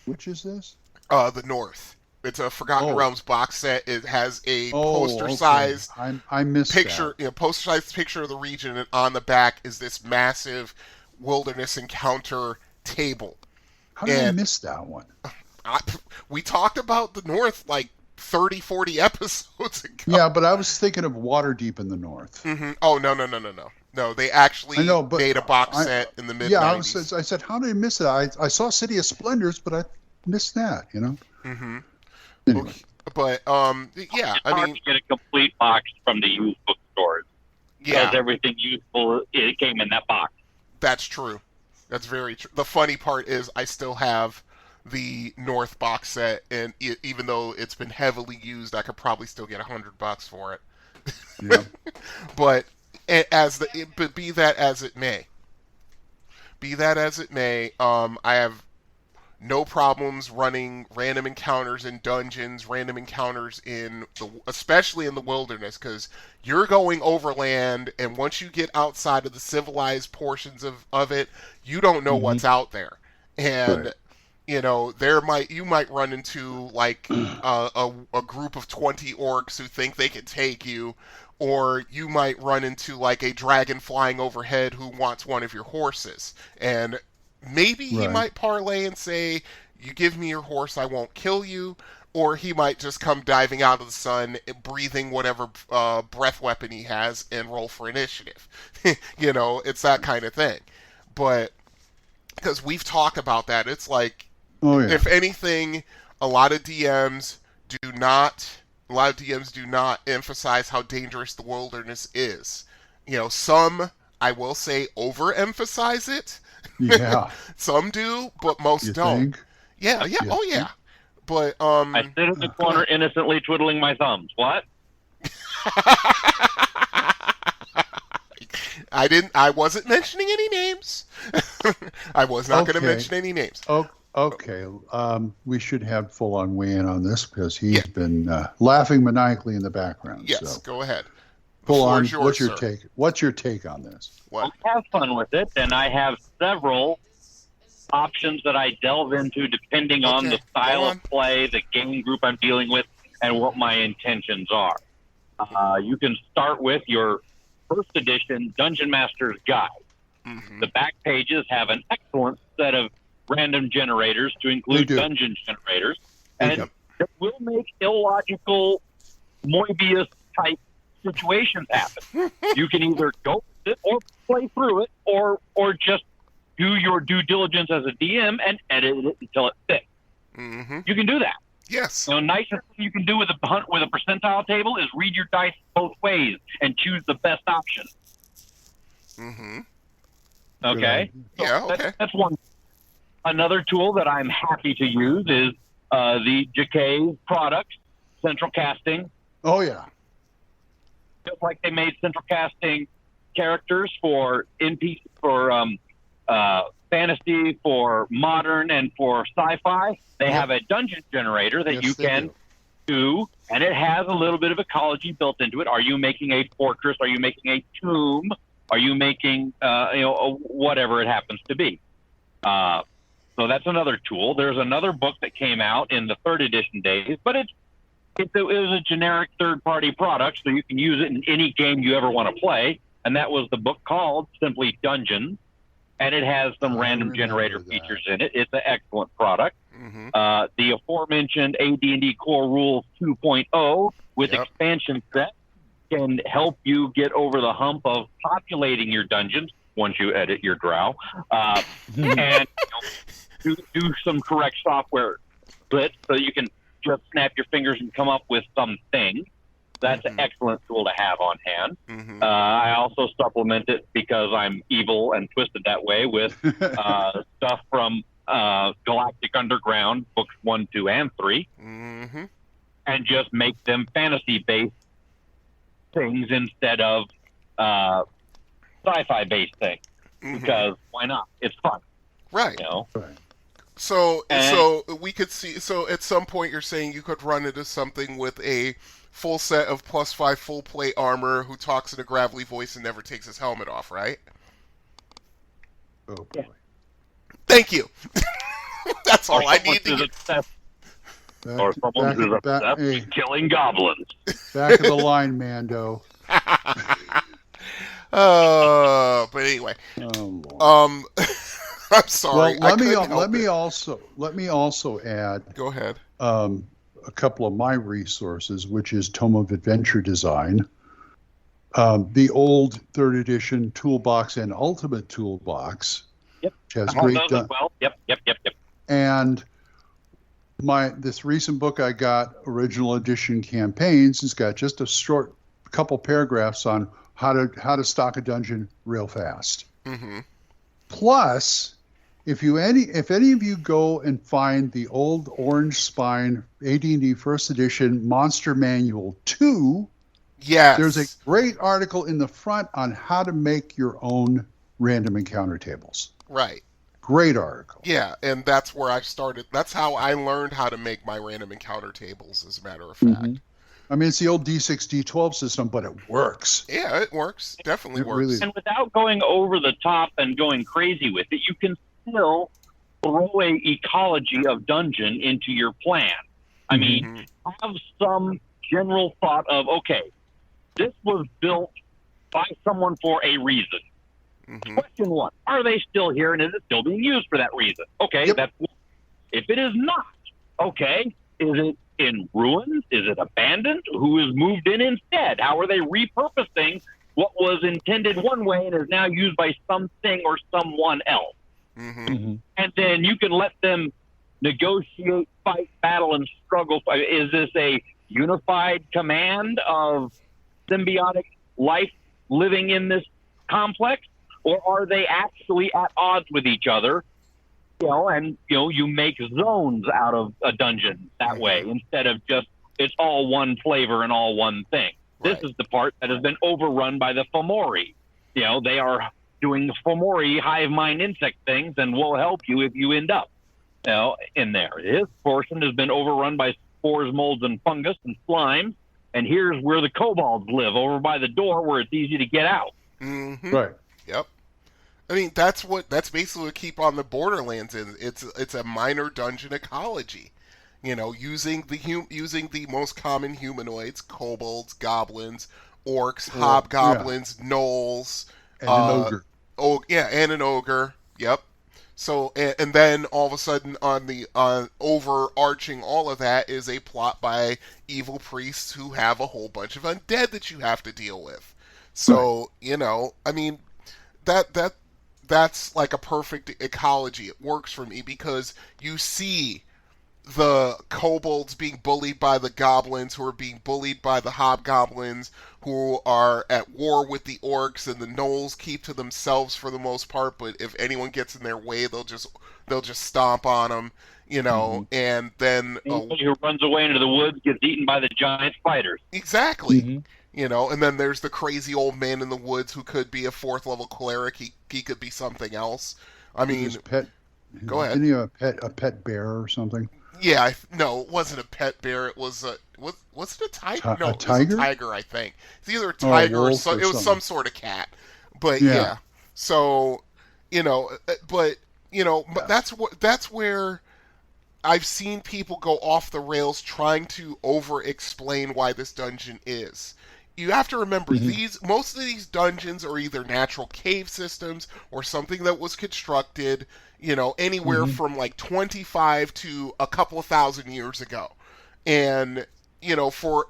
F: Which is this?
E: The North. It's a Forgotten Realms box set. It has a poster-sized
F: I missed
E: picture,
F: that.
E: Poster-sized picture of the region, and on the back is this massive wilderness encounter table.
F: How did I miss that one?
E: We talked about the North like 30, 40 episodes ago.
F: Yeah, but I was thinking of Waterdeep in the North.
E: Mm-hmm. Oh, no. No, they actually made a box set in the mid-90s.
F: Yeah, I said, how did I miss it? I saw City of Splendors, but I missed that,
E: Mm-hmm.
F: Anyway.
E: But, yeah,
G: it's hard to get a complete box from the used bookstores.
E: Yeah.
G: Because everything useful, it came in that box.
E: That's true. That's very true. The funny part is I still have the North box set, and even though it's been heavily used, I could probably still get $100 for it.
F: Yeah.
E: But be that as it may, I have no problems running random encounters in dungeons, random encounters especially in the wilderness, because you're going overland, and once you get outside of the civilized portions of it, you don't know what's out there, and you might run into like a group of 20 orcs who think they can take you, or you might run into like a dragon flying overhead who wants one of your horses, and maybe he might parlay and say, you give me your horse, I won't kill you. Or he might just come diving out of the sun, breathing whatever breath weapon he has, and roll for initiative. It's that kind of thing. But, because we've talked about that, it's like,
F: Oh, yeah.
E: If anything, a lot of DMs do not emphasize how dangerous the wilderness is. Some, I will say, overemphasize it.
F: Yeah.
E: Some do, but most
F: You
E: don't.
F: think?
E: Yeah.
F: You
E: Oh,
F: think?
E: yeah. But
G: I sit in the corner innocently twiddling my thumbs. What?
E: I wasn't mentioning any names. I was not going to mention any names.
F: Okay. We should have full-on weigh-in on this because he's been laughing maniacally in the background.
E: Yes,
F: so.
E: go ahead.
F: Full on.
E: Yours,
F: What's your
E: sir.
F: take? What's your take on this?
E: What?
G: I have fun with it, and I have several options that I delve into depending on the style of play, the game group I'm dealing with, and what my intentions are. You can start with your first edition Dungeon Master's Guide.
E: Mm-hmm.
G: The back pages have an excellent set of random generators to include dungeon generators, and it will make illogical Moebius-type situations happen. You can either go with it or play through it, or just do your due diligence as a DM and edit it until it fits.
E: Mm-hmm.
G: You can do that.
E: Yes.
G: Nicest thing you can do with a hunt with a percentile table is read your dice both ways and choose the best option.
E: Mm-hmm.
G: Okay.
E: Okay.
G: That's one. Another tool that I'm happy to use is the JK product, Central Casting.
F: Oh yeah.
G: Just like they made Central Casting characters for fantasy, for modern, and for sci-fi, they have a dungeon generator that you can do, and it has a little bit of ecology built into it. Are you making a fortress? Are you making a tomb? Are you making whatever it happens to be? So that's another tool. There's another book that came out in the 3rd edition days, but it was a generic third-party product, so you can use it in any game you ever want to play, and that was the book called simply Dungeons, and it has some random generator features in it. It's an excellent product.
E: Mm-hmm.
G: The aforementioned AD&D Core Rules 2.0 with expansion sets can help you get over the hump of populating your dungeons once you edit your drow, and do some correct software split so you can just snap your fingers and come up with something. That's an excellent tool to have on hand.
E: Mm-hmm.
G: I also supplement it because I'm evil and twisted that way with stuff from Galactic Underground, books 1, 2, and 3,
E: mm-hmm.
G: and just make them fantasy-based things instead of sci-fi-based things.
E: Mm-hmm.
G: Because why not? It's fun.
E: Right. So we could see. So at some point, you're saying you could run into something with a full set of +5 full plate armor who talks in a gravelly voice and never takes his helmet off, right?
F: Oh boy!
E: Thank you. That's all I need to hear.
G: Or someone who's obsessed with killing goblins.
F: Back of the line, Mando.
E: But anyway. I'm sorry.
F: Well, let me also add.
E: Go ahead.
F: A couple of my resources, which is Tome of Adventure Design, the old 3rd edition Toolbox and Ultimate Toolbox.
G: Yep.
F: Which has great.
G: Well. Yep.
F: And this recent book I got, Original Edition Campaigns, has got just a short couple paragraphs on how to stock a dungeon real fast.
E: Mm-hmm.
F: Plus, if any of you go and find the old Orange Spine AD&D 1st Edition Monster Manual 2, there's a great article in the front on how to make your own random encounter tables.
E: Right.
F: Great article.
E: Yeah, and that's where I started. That's how I learned how to make my random encounter tables, as a matter of fact.
F: Mm-hmm. I mean, it's the old D6, D12 system, but it works.
E: Yeah, it works. Definitely works.
F: Really...
G: And without going over the top and going crazy with it, you can still throw a ecology of dungeon into your plan. I mean, have some general thought of, okay, this was built by someone for a reason.
E: Mm-hmm.
G: Question 1, are they still here and is it still being used for that reason? Okay, that's one. If it is not, okay, is it in ruins? Is it abandoned? Who is moved in instead? How are they repurposing what was intended one way and is now used by something or someone else?
E: Mm-hmm.
G: And then you can let them negotiate, fight, battle, and struggle? Is this a unified command of symbiotic life living in this complex, or are they actually at odds with each other? And you make zones out of a dungeon that way instead of just it's all one flavor and all one thing. Right. This is the part that has been overrun by the Fomori. They are doing Fomori hive mind insect things, and will help you if you end up in there. This portion has been overrun by spores, molds, and fungus and slime. And here's where the kobolds live, over by the door where it's easy to get out.
E: Mm-hmm.
F: Right.
E: Yep. I mean, that's basically what Keep on the Borderlands is. It's a minor dungeon ecology. Using the most common humanoids: kobolds, goblins, orcs, hobgoblins, gnolls,
F: and an ogre.
E: And an ogre. Yep. So, and then all of a sudden, on overarching all of that is a plot by evil priests who have a whole bunch of undead that you have to deal with. So, I mean, that's like a perfect ecology. It works for me because you see the kobolds being bullied by the goblins, who are being bullied by the hobgoblins, who are at war with the orcs, and the gnolls keep to themselves for the most part, but if anyone gets in their way, they'll just stomp on them, and then
G: anybody who runs away into the woods gets eaten by the giant spiders.
E: Exactly. And then there's the crazy old man in the woods who could be a 4th level cleric. He could be something else. I mean, go ahead.
F: Didn't he have a pet bear or something?
E: Yeah, no, it wasn't a pet bear. It was was it a tiger? No,
F: a tiger?
E: It was a tiger, I think. It's either a tiger or it was some sort of cat. But yeah. So, but that's where I've seen people go off the rails trying to over-explain why this dungeon is. You have to remember, most of these dungeons are either natural cave systems or something that was constructed, anywhere from like 25 to a couple of thousand years ago. And, for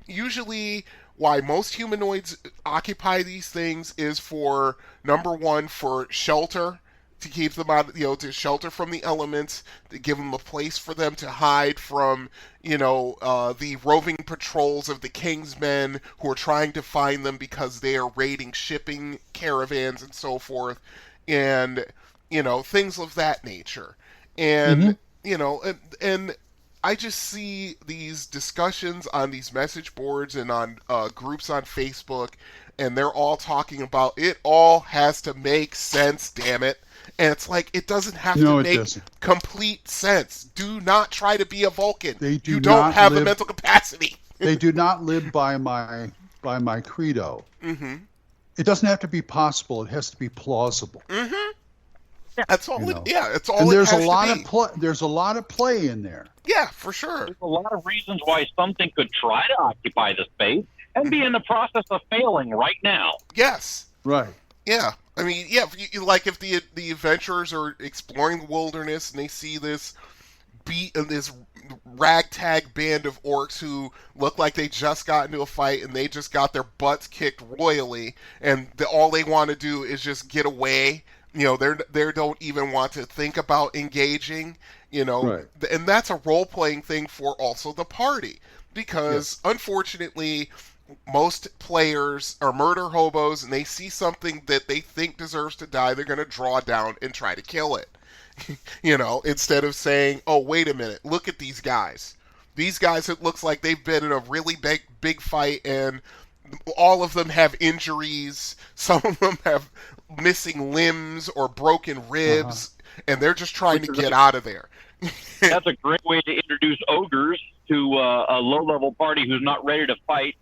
E: usually why most humanoids occupy these things is for, number one, for shelter, to keep them out, to shelter from the elements, to give them a place for them to hide from, the roving patrols of the Kingsmen who are trying to find them because they are raiding shipping caravans and so forth, and, things of that nature. And, and I just see these discussions on these message boards and on groups on Facebook, and they're all talking about it all has to make sense, damn it. And it's like, it doesn't have to make complete sense. Do not try to be a Vulcan. You don't have the mental capacity.
F: They do not live by my credo.
E: Mm-hmm.
F: It doesn't have to be possible. It has to be plausible.
E: Mm-hmm. That's all. It's all.
F: And
E: there's
F: there's a lot of play in there.
E: Yeah, for sure.
G: There's a lot of reasons why something could try to occupy the space and be in the process of failing right now.
E: Yes.
F: Right.
E: Yeah. I mean, yeah. If the adventurers are exploring the wilderness and they see this this ragtag band of orcs who look like they just got into a fight and they just got their butts kicked royally, and all they want to do is just get away. They don't even want to think about engaging.
F: Right.
E: And that's a role playing thing for also the party, because unfortunately, most players are murder hobos, and they see something that they think deserves to die, they're going to draw down and try to kill it. Instead of saying, oh, wait a minute, look at these guys. These guys, it looks like they've been in a really big fight, and all of them have injuries. Some of them have missing limbs or broken ribs, and they're just trying to get out of there.
G: That's a great way to introduce ogres to a low-level party who's not ready to fight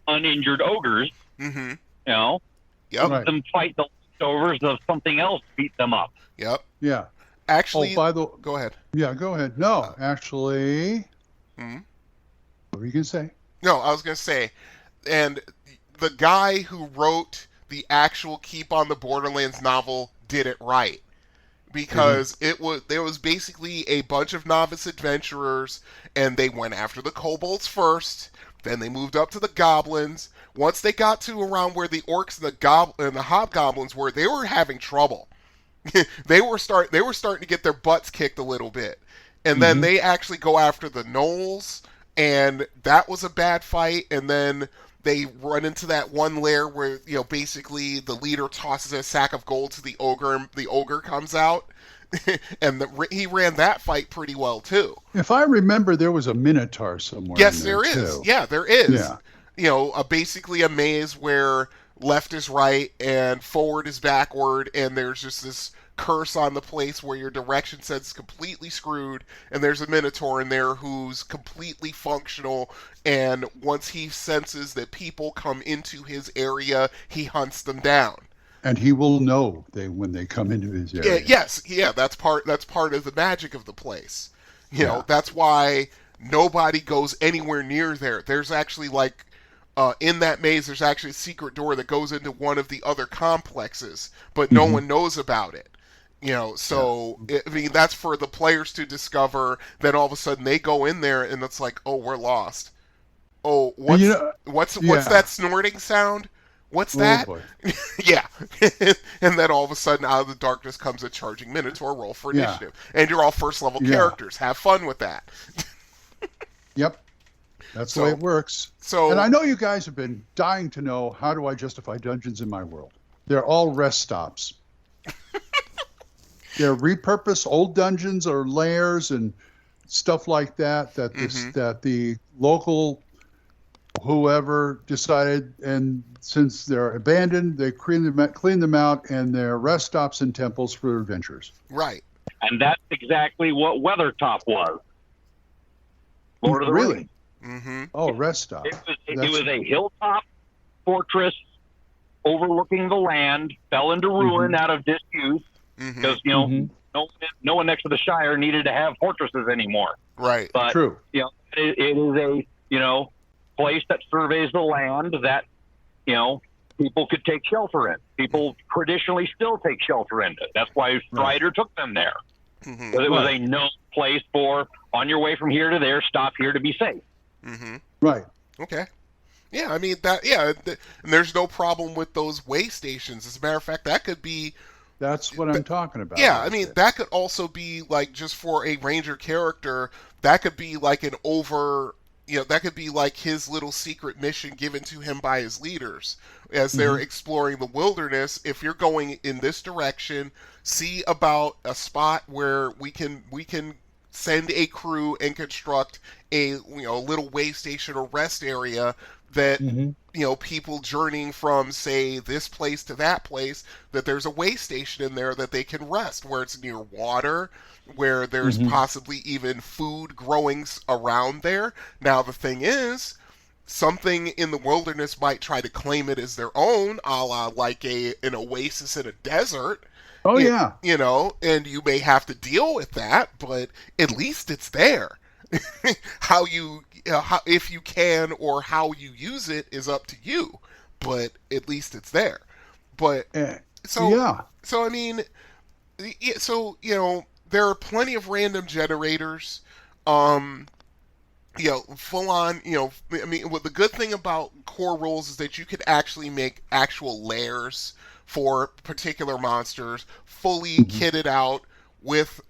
G: uninjured ogres.
E: Mm-hmm.
G: Yep.
F: Right.
G: Them fight the leftovers of something else, beat them up.
E: Yep.
F: Yeah.
E: Actually,
F: go
E: ahead.
F: Yeah, go ahead. No, actually,
E: what
F: were you gonna say?
E: No, I was gonna say, and the guy who wrote the actual Keep on the Borderlands novel did it right. Because there was basically a bunch of novice adventurers, and they went after the kobolds first, then they moved up to the goblins. Once they got to around where the orcs and the hobgoblins were, they were having trouble. They were starting to get their butts kicked a little bit. And then they actually go after the gnolls, and that was a bad fight. And then they run into that one lair where, you know, basically the leader tosses a sack of gold to the ogre, and the ogre comes out. And he ran that fight pretty well, too.
F: If I remember, there was a minotaur somewhere.
E: Yes,
F: in there
E: is.
F: too.
E: Yeah, there is.
F: Yeah.
E: You know, basically a maze where left is right and forward is backward, and there's just this curse on the place where your direction sense is completely screwed, and there's a minotaur in there who's completely functional, and once he senses that people come into his area, he hunts them down.
F: And he will know when they come into his area.
E: That's part of the magic of the place. You know, that's why nobody goes anywhere near there. There's actually in that maze, there's actually a secret door that goes into one of the other complexes, but no one knows about it. You know, so I mean, that's for the players to discover. Then all of a sudden they go in there, and it's like, oh, we're lost. Oh, what's that snorting sound? What's that?
F: Boy.
E: Yeah. And then all of a sudden, out of the darkness comes a charging minotaur. Roll for initiative, and you're all first level characters. Have fun with that.
F: Yep. That's the way it works. And I know you guys have been dying to know, how do I justify dungeons in my world? They're all rest stops. They're repurposed old dungeons or lairs and stuff like that that the local whoever decided, and since they're abandoned, they clean them out, and they're rest stops and temples for adventurers.
E: Right.
G: And that's exactly what Weathertop was. Lord of the Rings.
F: Oh, rest stop.
G: It was a hilltop fortress overlooking the land, fell into ruin out of disuse, because, you know, no one next to the Shire needed to have fortresses anymore.
E: Right.
G: But,
F: True.
G: You know, it is a, you know, place that surveys the land that, you know, people could take shelter in. People traditionally still take shelter in it. That's why Strider took them there. Because it was a known place for, on your way from here to there, stop here to be safe.
F: Right.
E: Okay. Yeah, I mean, and there's no problem with those way stations. As a matter of fact, that could be...
F: That's what I'm talking about.
E: Yeah, I mean, that could also be, like, just for a ranger character, that could be like that could be like his little secret mission given to him by his leaders as they're exploring the wilderness. If you're going in this direction, see about a spot where we can send a crew and construct a little way station or rest area that people journeying from, say, this place to that place, that there's a way station in there that they can rest, where it's near water, where there's possibly even food growing around there. Now, the thing is, something in the wilderness might try to claim it as their own, a la like an oasis in a desert.
F: Oh, yeah.
E: You know, and you may have to deal with that, but at least it's there. If you can or how you use it is up to you, but at least it's there. But so I mean, there are plenty of random generators. Full on. I mean, the good thing about core rules is that you could actually make actual lairs for particular monsters, fully kitted out with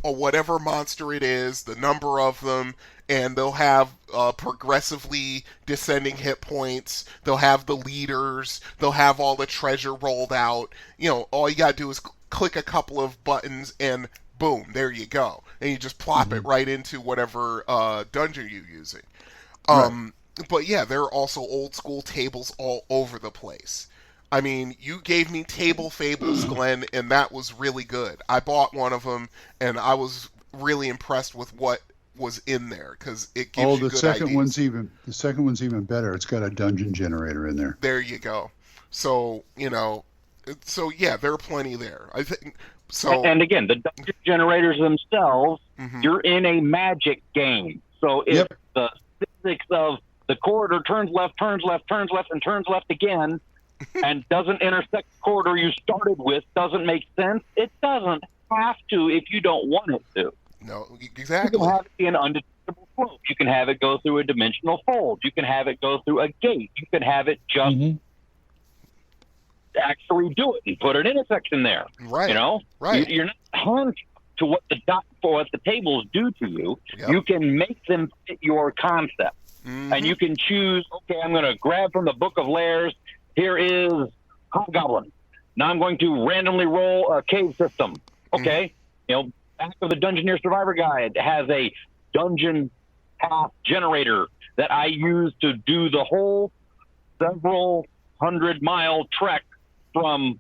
E: whatever monster it is, the number of them, and they'll have progressively descending hit points. They'll have the leaders. They'll have all the treasure rolled out. All you gotta do is click a couple of buttons, and boom, there you go. And you just plop it right into whatever dungeon you're using. But yeah, there are also old school tables all over the place. I mean, you gave me Table Fables, Glenn, and that was really good. I bought one of them, and I was really impressed with what was in there, because it gives you good ideas.
F: The second one's even better. It's got a dungeon generator in there.
E: There you go. So, yeah, there are plenty there. I think so.
G: And again, the dungeon generators themselves, you're in a magic game. So if the physics of the corridor turns left, and turns left again, and doesn't intersect the corridor you started with, doesn't make sense, it doesn't have to if you don't want it to.
E: No, exactly.
G: You can have it be an undetectable slope. You can have it go through a dimensional fold. You can have it go through a gate. You can have it just actually do it and put an intersection there.
E: Right.
G: Right. You're not hunting. to what the tables do to you.
E: Yep.
G: You can make them fit your concept. And you can choose, okay, I'm going to grab from the Book of Lairs. Here is Hobgoblin. Now I'm going to randomly roll a cave system. Okay. Back of the Dungeoneer Survivor Guide has a dungeon path generator that I use to do the whole several 100-mile trek from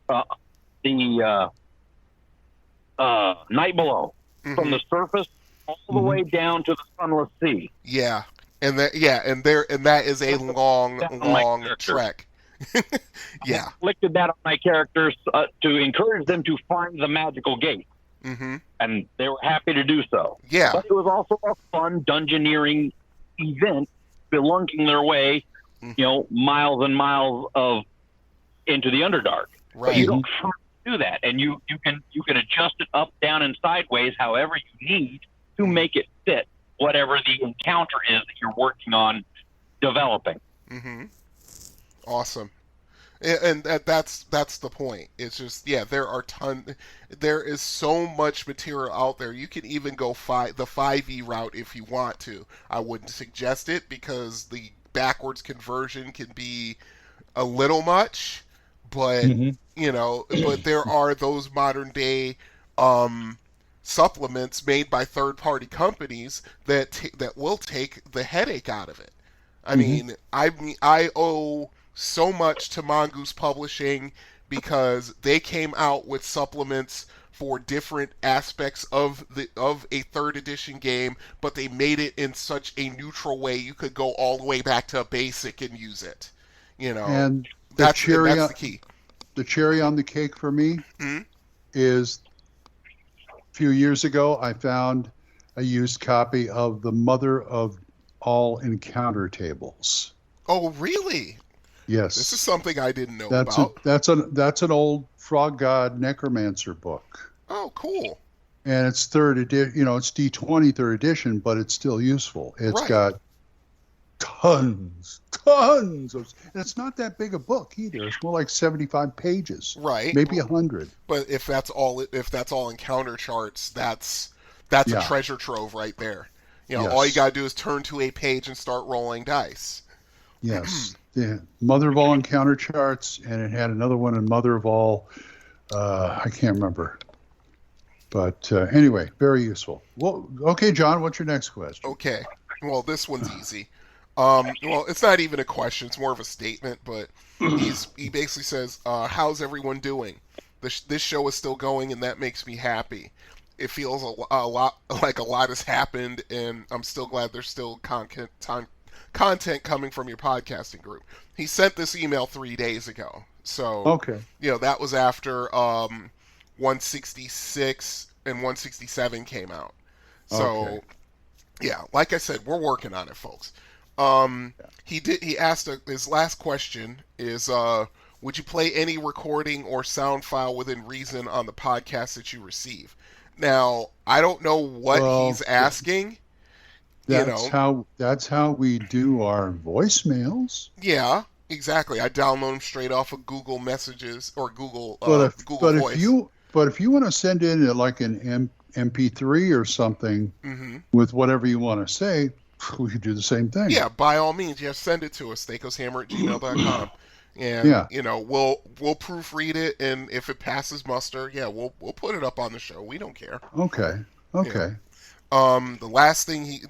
G: the night below, from the surface all the way down to the sunless sea.
E: Yeah. And that is a long trek. Yeah.
G: I inflicted that on my characters to encourage them to find the magical gate. And they were happy to do so.
E: Yeah.
G: But it was also a fun dungeoneering event, belonging their way, miles and miles into the Underdark.
E: Right.
G: But you don't have to do that, and you can adjust it up, down, and sideways however you need to make it fit whatever the encounter is that you're working on developing.
E: Awesome. And that's the point. It's just, there is so much material out there. You can even go the 5e route if you want to. I wouldn't suggest it because the backwards conversion can be a little much, but but there are those modern day supplements made by third party companies that will take the headache out of it. I mean, I owe so much to Mongoose Publishing because they came out with supplements for different aspects of a third edition game, but they made it in such a neutral way you could go all the way back to basic and use it.
F: And
E: that's the key.
F: The cherry on the cake for me is a few years ago I found a used copy of the Mother of All Encounter Tables.
E: Oh, really?
F: Yes.
E: This is something I didn't know about.
F: That's an old Frog God Necromancer book.
E: Oh, cool.
F: And it's third edition, it's D20 third edition, but it's still useful. It's got tons of, and it's not that big a book either. It's more like 75 pages.
E: Right.
F: Maybe 100.
E: But if that's all encounter charts, that's a treasure trove right there. All you got to do is turn to a page and start rolling dice.
F: Yes. The Mother of All Encounter Charts, and it had another one in Mother of All, I can't remember. But anyway, very useful. Well, okay, John, what's your next question?
E: Okay. Well, this one's easy. Well, it's not even a question. It's more of a statement, but he basically says, how's everyone doing? This show is still going, and that makes me happy. It feels a lot like a lot has happened, and I'm still glad there's still content coming from your podcasting group. He sent this email 3 days ago. So,
F: okay.
E: That was after 166 and 167 came out. So, like I said, we're working on it, folks. He asked his last question is, would you play any recording or sound file within reason on the podcast that you receive? Now, I don't know what he's asking.
F: That's how we do our voicemails.
E: Yeah, exactly. I download them straight off of Google Messages or Google Voice.
F: But if you want to send in like an MP3 or something with whatever you want to say, we could do the same thing.
E: Yeah, by all means, send it to us, thacoshammer@gmail.com. And we'll proofread it, and if it passes muster, we'll put it up on the show. We don't care.
F: Okay.
E: The last thing he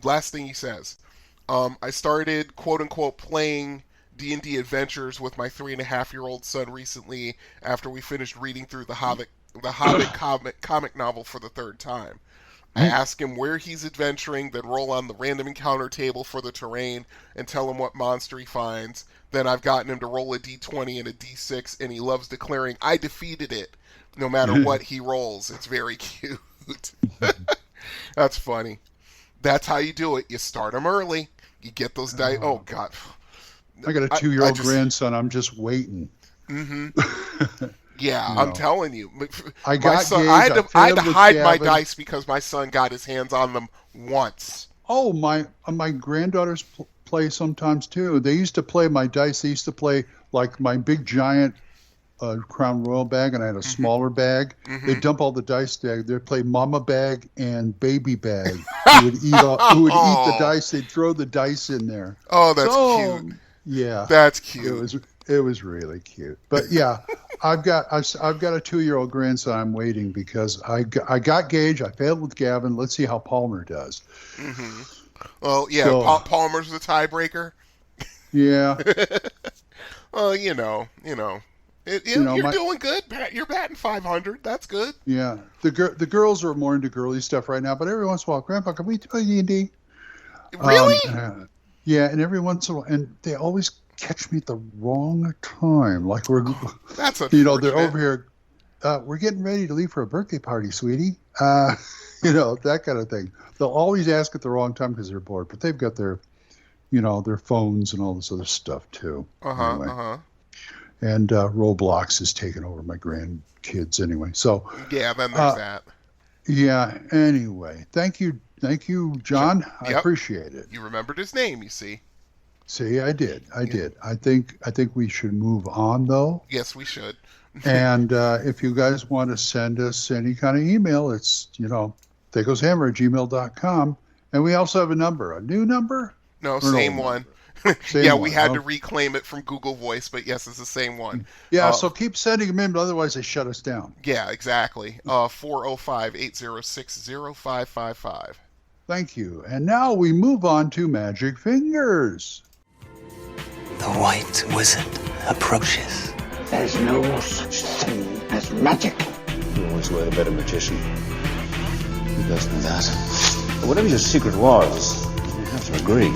E: says, I started quote unquote playing D&D Adventures with my 3.5-year-old son recently after we finished reading through the Hobbit comic novel for the third time. I ask him where he's adventuring, then roll on the random encounter table for the terrain and tell him what monster he finds. Then I've gotten him to roll a d20 and a d6, and he loves declaring, I defeated it, no matter what he rolls. It's very cute. That's funny. That's how you do it. You start them early. You get those dice. Oh, God.
F: I got a 2-year-old grandson. I'm just waiting.
E: Yeah, I'm telling you.
F: I had
E: to hide my dice because my son got his hands on them once.
F: Oh, my granddaughters play sometimes too. They used to play my dice. They used to play like my big giant Crown Royal bag, and I had a smaller bag. They'd dump all the dice there. They'd play mama bag and baby bag. Who would eat the dice. They'd throw the dice in there.
E: Oh, that's cute.
F: Yeah,
E: that's cute.
F: It was really cute. But yeah, I've got a 2-year-old grandson. I'm waiting because I got Gage. I failed with Gavin. Let's see how Palmer does.
E: Well, yeah, so, Palmer's the tiebreaker.
F: Yeah.
E: Well, you know, you're doing good. You're batting 500. That's good.
F: Yeah, the girls are more into girly stuff right now. But every once in a while, Grandpa, can we play D&D?
E: Really?
F: Yeah, and every once in a while, and they always catch me at the wrong time. Like
E: that's unfortunate.
F: They're over here. We're getting ready to leave for a birthday party, sweetie. That kind of thing. They'll always ask at the wrong time because they're bored, but they've got their phones and all this other stuff too. Anyway. And Roblox has taken over my grandkids anyway. So
E: yeah, then there's that.
F: Yeah. Anyway, thank you, John. Yep. I appreciate it.
E: You remembered his name, you see.
F: See, I did. I think we should move on, though.
E: Yes, we should.
F: And if you guys want to send us any kind of email, it's THACOshammer@gmail.com. And we also have a new number.
E: No, same one. We had to reclaim it from Google Voice, but yes, it's the same one.
F: Yeah, so keep sending them in, but otherwise they shut us down.
E: Yeah, exactly. 405-806-0555.
F: Thank you. And now we move on to Magic Fingers.
H: The White Wizard approaches.
K: There's no such thing as magic.
L: Who wants to be a better magician? You guys know that. But whatever your secret was, you have to agree.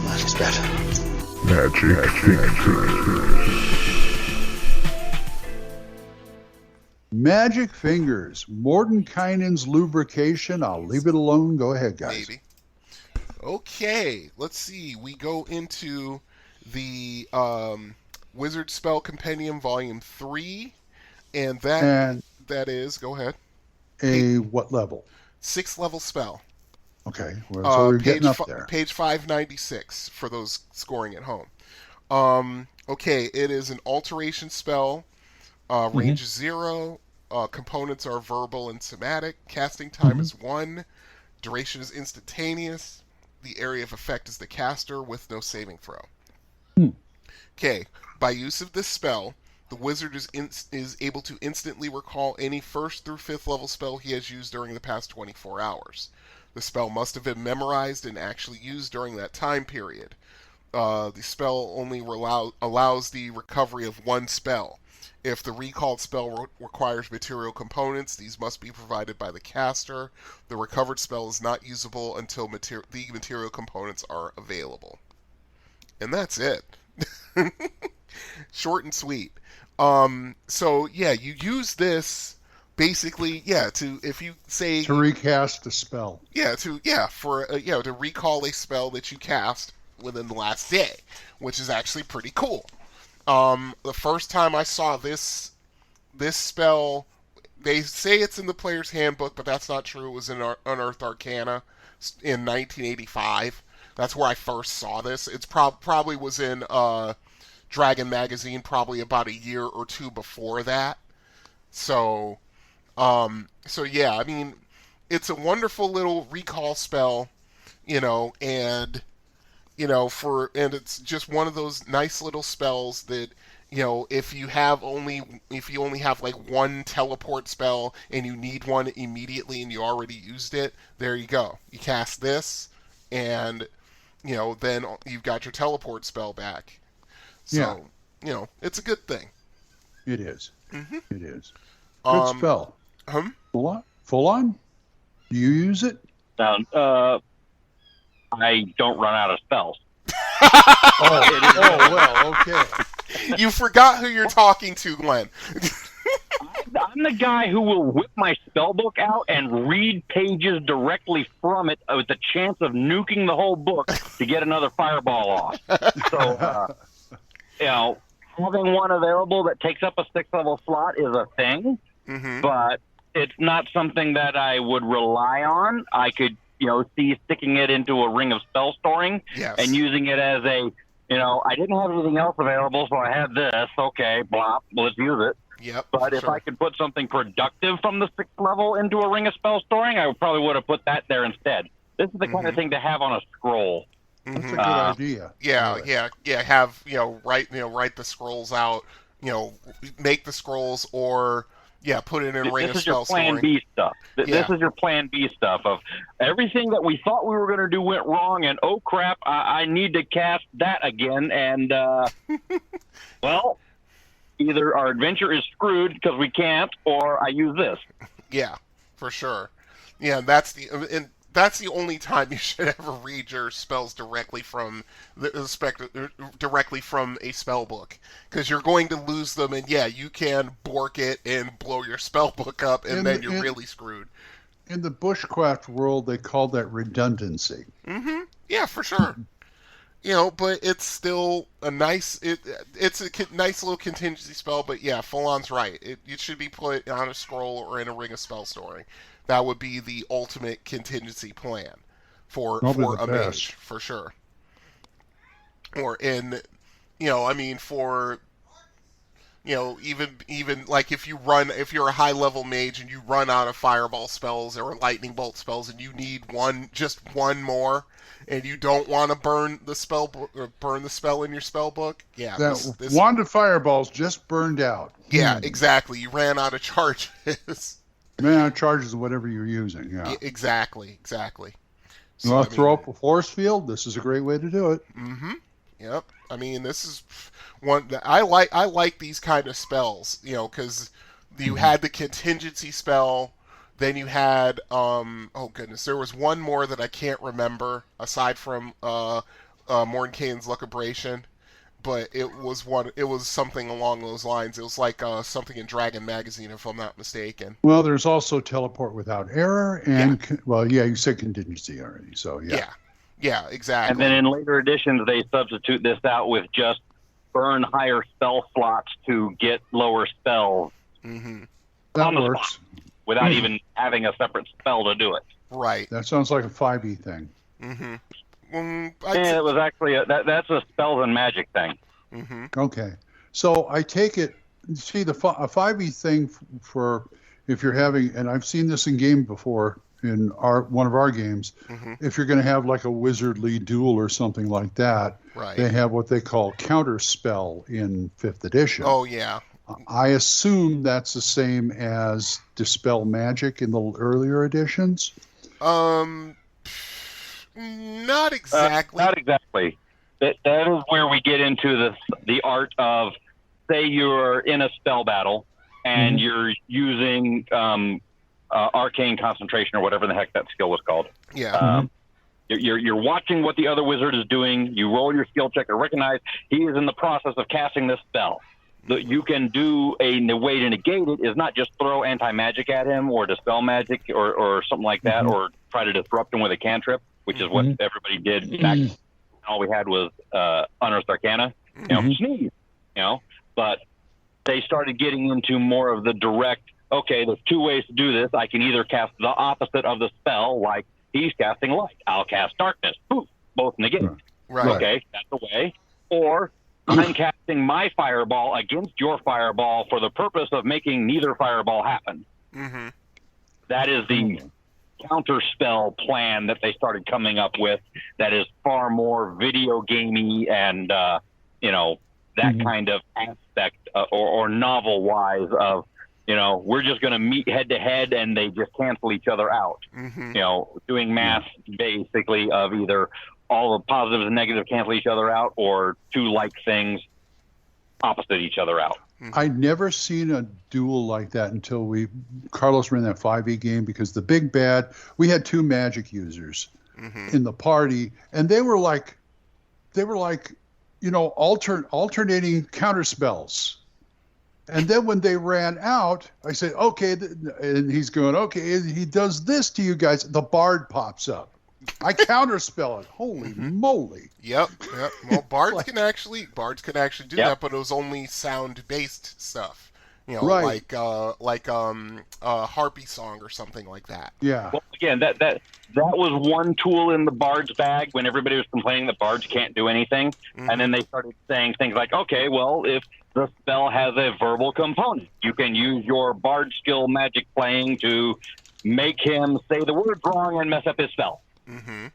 L: Mine is better.
J: Magic Fingers.
F: Magic Fingers. Mordenkainen's lubrication. I'll leave it alone. Go ahead, guys.
E: Maybe. Okay, let's see. We go into the Wizard Spell Compendium Volume 3, and that is, go ahead.
F: What level?
E: 6th level spell.
F: Okay, so we're getting up there.
E: Page 596 for those scoring at home. Okay, it is an alteration spell. Range is 0. Components are verbal and somatic. Casting time is 1. Duration is instantaneous. The area of effect is the caster with no saving throw. Okay, by use of this spell, the wizard is able to instantly recall any 1st through 5th level spell he has used during the past 24 hours. The spell must have been memorized and actually used during that time period. The spell only allows the recovery of 1 spell. If the recalled spell requires material components, these must be provided by the caster. The recovered spell is not usable until the material components are available. And that's it. Short and sweet. So yeah, you use this basically, to
F: recast a spell.
E: To recall a spell that you cast within the last day, which is actually pretty cool. The first time I saw this spell, they say it's in the player's handbook, but that's not true. It was in Unearthed Arcana in 1985. That's where I first saw this. It's probably was in Dragon Magazine probably about a year or two before that. So yeah, I mean, it's a wonderful little recall spell, and it's just one of those nice little spells that, if you only have like one teleport spell and you need one immediately and you already used it, there you go. You cast this and, then you've got your teleport spell back. So, it's a good thing.
F: It is.
E: Mm-hmm.
F: It is. Good spell. Full on? Do you use it?
G: I don't run out of spells.
F: Well, okay.
E: You forgot who you're talking to, Glenn.
G: I'm the guy who will whip my spell book out and read pages directly from it with the chance of nuking the whole book to get another fireball off. So, having one available that takes up a 6th level slot is a thing, but it's not something that I would rely on. I could see sticking it into a ring of spell storing and using it as a I didn't have anything else available, so I had this. Okay, blop, let's use it.
E: Yep.
G: But if I could put something productive from the 6th level into a Ring of Spell storing, I probably would have put that there instead. This is the kind of thing to have on a scroll.
F: That's a good idea.
E: Yeah. Have write the scrolls out. Make the scrolls, or put it in Ring of Spell storing.
G: This is your Plan B stuff. This is your Plan B stuff of everything that we thought we were going to do went wrong, and oh crap, I need to cast that again, and well. Either our adventure is screwed because we can't, or I use this. Yeah,
E: for sure. Yeah, that's the only time you should ever read your spells directly from directly from a spell book, because you're going to lose them, and you can bork it and blow your spell book up, and then you're really screwed.
F: In the bushcraft world, they call that redundancy.
E: Mm-hmm. Yeah, for sure. But it's still a nice. It's a nice little contingency spell. But Full-On's right. It should be put on a scroll or in a Ring of Spell storing. That would be the ultimate contingency plan for a mage, for sure. Or in, for. Even like if you're a high level mage and you run out of fireball spells or lightning bolt spells and you need just one more, and you don't want to burn the spell in your spell book. Yeah, this
F: wand of fireballs just burned out.
E: Yeah, exactly. You ran out of charges.
F: Ran out of charges of whatever you're using. Yeah,
E: exactly.
F: So, you want to throw up a force field? This is a great way to do it.
E: Mm-hmm. Yep. This is one that I like these kind of spells, because you had the contingency spell, then you had there was one more that I can't remember aside from Mordenkainen's Lucubration, but it was something along those lines. It was like something in Dragon Magazine, if I'm not mistaken.
F: Well, there's also Teleport Without Error, and you said contingency already, so
E: Yeah, exactly.
G: And then in later editions, they substitute this out with just burn higher spell slots to get lower spells.
E: Mm-hmm.
F: That works.
G: Without even having a separate spell to do it.
E: Right.
F: That sounds like a 5e thing.
E: Mm-hmm.
G: It was actually that's a spells and magic thing.
E: Mm-hmm.
F: Okay. So I take it, see, a 5e thing for if you're having, and I've seen this in game before, in one of our games, if you're going to have like a wizardly duel or something like that, they have what they call counter spell in 5th edition.
E: Oh, yeah.
F: I assume that's the same as Dispel Magic in the earlier editions?
E: Not exactly.
G: Not exactly. That is where we get into the art of, say you're in a spell battle and you're using arcane concentration or whatever the heck that skill was called.
E: Yeah.
G: You're watching what the other wizard is doing. You roll your skill check to recognize he is in the process of casting this spell. You can do a way to negate it is not just throw anti-magic at him or dispel magic or something like that, or try to disrupt him with a cantrip, which is what everybody did back. All we had was Unearthed Arcana, sneeze, but they started getting into more of the direct, okay, there's two ways to do this. I can either cast the opposite of the spell, like he's casting light. I'll cast darkness. Poof, both negate.
E: Right.
G: Okay, that's the way. Or I'm casting my fireball against your fireball for the purpose of making neither fireball happen.
E: Mm-hmm.
G: That is the counter spell plan that they started coming up with. That is far more video gamey and that kind of aspect or novel wise of we're just going to meet head to head and they just cancel each other out. Doing math basically of either all the positives and negatives cancel each other out, or two like things opposite each other out.
F: I'd never seen a duel like that until Carlos ran that 5e game, because the big bad, we had two magic users in the party, and they were like alternating counter spells. And then when they ran out, I said, okay, and he's going, okay, he does this to you guys. The bard pops up. I counterspell it. Holy moly!
E: Yep. Well, bards can actually do that, but it was only sound-based stuff. You know,
F: Right.
E: like Harpy Song or something like that.
F: Yeah.
G: Well, again, that was one tool in the bard's bag when everybody was complaining that bards can't do anything, and then they started saying things like, okay, well, if the spell has a verbal component, you can use your bard skill magic playing to make him say the word wrong and mess up his spell.
E: Mm-hmm.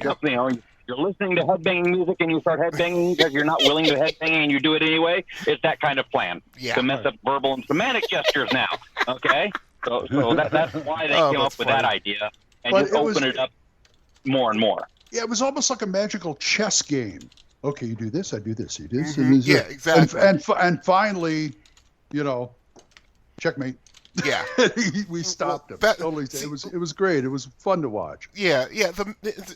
G: Yep. You know, you're listening to headbanging music and you start headbanging because you're not willing to headbang and you do it anyway. It's that kind of plan to mess up verbal and semantic gestures now. Okay, so that's why they came up with that idea and just open it up more and more.
F: Yeah, it was almost like a magical chess game. Okay, you do this, I do this, you do this.
E: Mm-hmm. Yeah, exactly.
F: And finally, you know, checkmate.
E: Yeah,
F: we stopped him. Totally, it was great. It was fun to watch.
E: Yeah.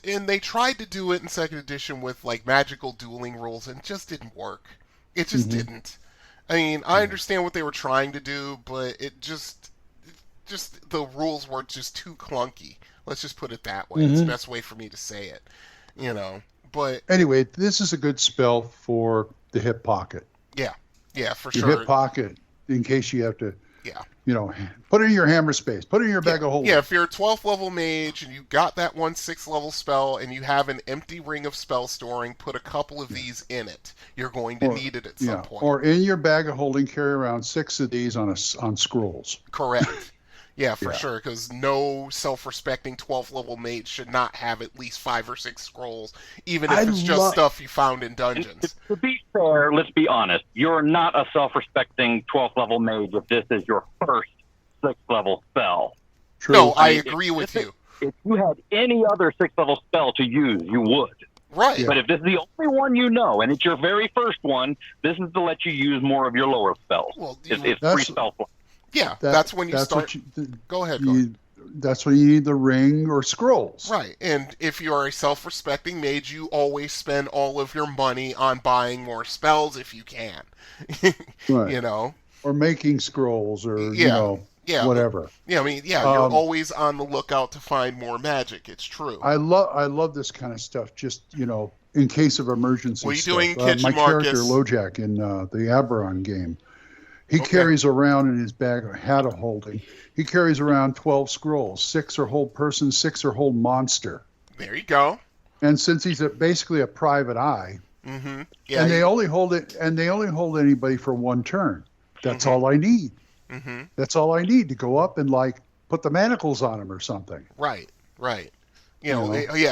E: And they tried to do it in second edition with like magical dueling rules, and it just didn't work. It just didn't. I mean, I understand what they were trying to do, but it just the rules were just too clunky. Let's just put it that way. It's the best way for me to say it. You know, but
F: anyway, this is a good spell for the hip pocket.
E: Yeah, for
F: Your
E: sure.
F: hip pocket, in case you have to.
E: Yeah.
F: You know, put it in your hammer space. Put it in your bag of holding.
E: Yeah, if you're a 12th level mage and you got that 1 6th level spell and you have an empty ring of spell storing, put a couple of these in it. You're going to need it at some point.
F: Or in your bag of holding, carry around 6 of these on scrolls.
E: Correct. Yeah, for sure, because no self-respecting 12th level mage should not have at least 5 or 6 scrolls, even if it's just stuff you found in dungeons.
G: To be fair, let's be honest. You're not a self-respecting 12th level mage if this is your first 6th level spell.
F: True.
E: No, I agree with you.
G: If you had any other 6th level spell to use, you would.
E: Right.
G: Yeah. But if this is the only one you know, and it's your very first one, this is to let you use more of your lower spells.
E: Well,
G: it's free spell play.
E: Yeah, that's when you start. Go ahead.
F: That's when you need the ring or scrolls.
E: Right, and if you are a self-respecting mage, you always spend all of your money on buying more spells if you can.
F: Right.
E: You know,
F: or making scrolls, or you know, whatever.
E: Yeah, I mean, you're always on the lookout to find more magic. It's true.
F: I love this kind of stuff. Just in case of emergency.
E: What are you
F: stuff.
E: doing in kitchen,
F: my
E: Marcus?
F: character Lojak in the Aberon game. He carries around in his bag of hat of holding. He carries around 12 scrolls. 6 are hold person, 6 are hold monster.
E: There you go.
F: And since he's basically a private eye,
E: and
F: they only hold it, and they only hold anybody for 1 turn. That's all I need. That's all I need to go up and put the manacles on him or something.
E: Right.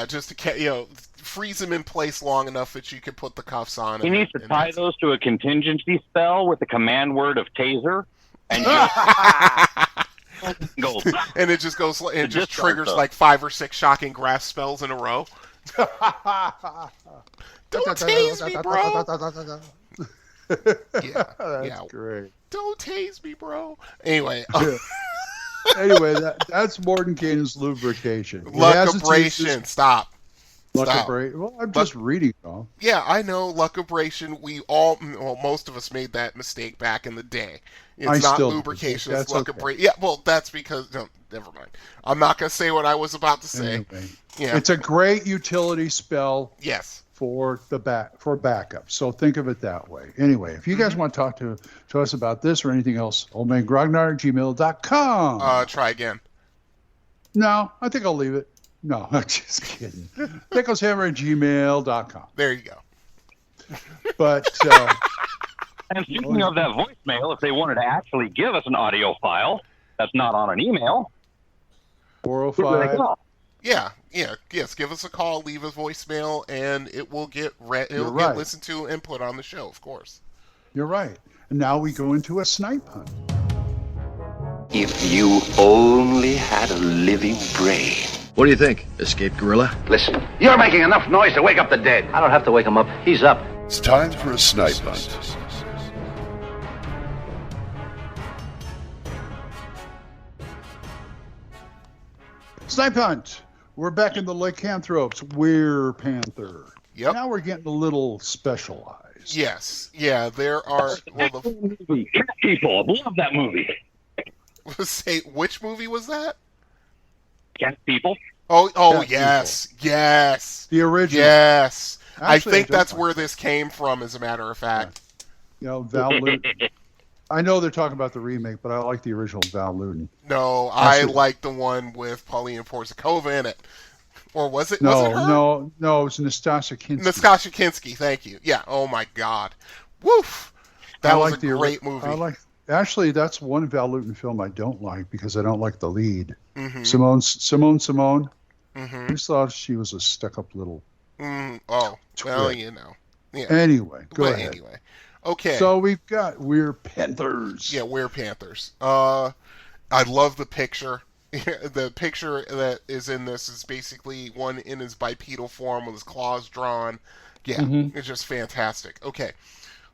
E: Just to freeze him in place long enough that you can put the cuffs on him.
G: He needs to tie those to a contingency spell with the command word of taser, and gold.
E: And it just goes. It just triggers like 5 or 6 shocking grasp spells in a row. Don't tase me, bro.
F: That's great.
E: Don't tase me, bro. Anyway.
F: Anyway, that's Mordenkainen's lubrication.
E: Luckabration. Stop.
F: Luckabration. Well, I'm just reading though.
E: Yeah, I know. Luckabration. Most of us made that mistake back in the day. It's not lubrication. It's luckabration. Okay. Yeah, well, that's because. No, never mind. I'm not going to say what I was about to say.
F: Anyway,
E: yeah.
F: It's a great utility spell.
E: Yes.
F: For backup. So think of it that way. Anyway, if you guys want to talk to us about this or anything else, oldmangrognar@gmail.com.
E: Try again.
F: No, I think I'll leave it. No, I'm just kidding. THACOshammer@gmail.com.
E: There you go.
F: But
G: and speaking of that voicemail, if they wanted to actually give us an audio file that's not on an email,
F: 405.
E: Yes. Give us a call, leave a voicemail, and it will get get listened to and put on the show, of course.
F: You're right. And now we go into a snipe hunt.
M: If you only had a living brain.
N: What do you think, escaped gorilla?
K: Listen, you're making enough noise to wake up the dead.
L: I don't have to wake him up. He's up.
B: It's time for a snipe hunt.
F: Snipe hunt. We're back in the Lycanthropes. We're Panther.
E: Yep.
F: Now we're getting a little specialized.
E: Yes. Yeah, there are...
G: Cat People. I love that movie.
E: Say, which movie was that?
G: Cat People.
E: Oh, yes. People. Yes.
F: The original.
E: Yes.
F: Actually,
E: I think that's where this came from, as a matter of fact.
F: Val I know they're talking about the remake, but I like the original Val Lewton.
E: No, I like the one with Paulina Porzakova in it. Or was it?
F: No,
E: was it her?
F: No, it was Nastasia Kinski.
E: Nastasia Kinski, thank you. Yeah. Oh my God. Woof. That was a great movie.
F: Actually, that's one Val Lewton film I don't like because I don't like the lead.
E: Mm-hmm.
F: Simone.
E: Mm-hmm.
F: I just thought she was a stuck-up little.
E: Oh, well, you know. Yeah.
F: Anyway, go ahead.
E: Anyway, okay.
F: So we've got We're Panthers.
E: Yeah, We're Panthers. I love the picture. The picture that is in this is basically one in his bipedal form with his claws drawn. Yeah, It's just fantastic. Okay.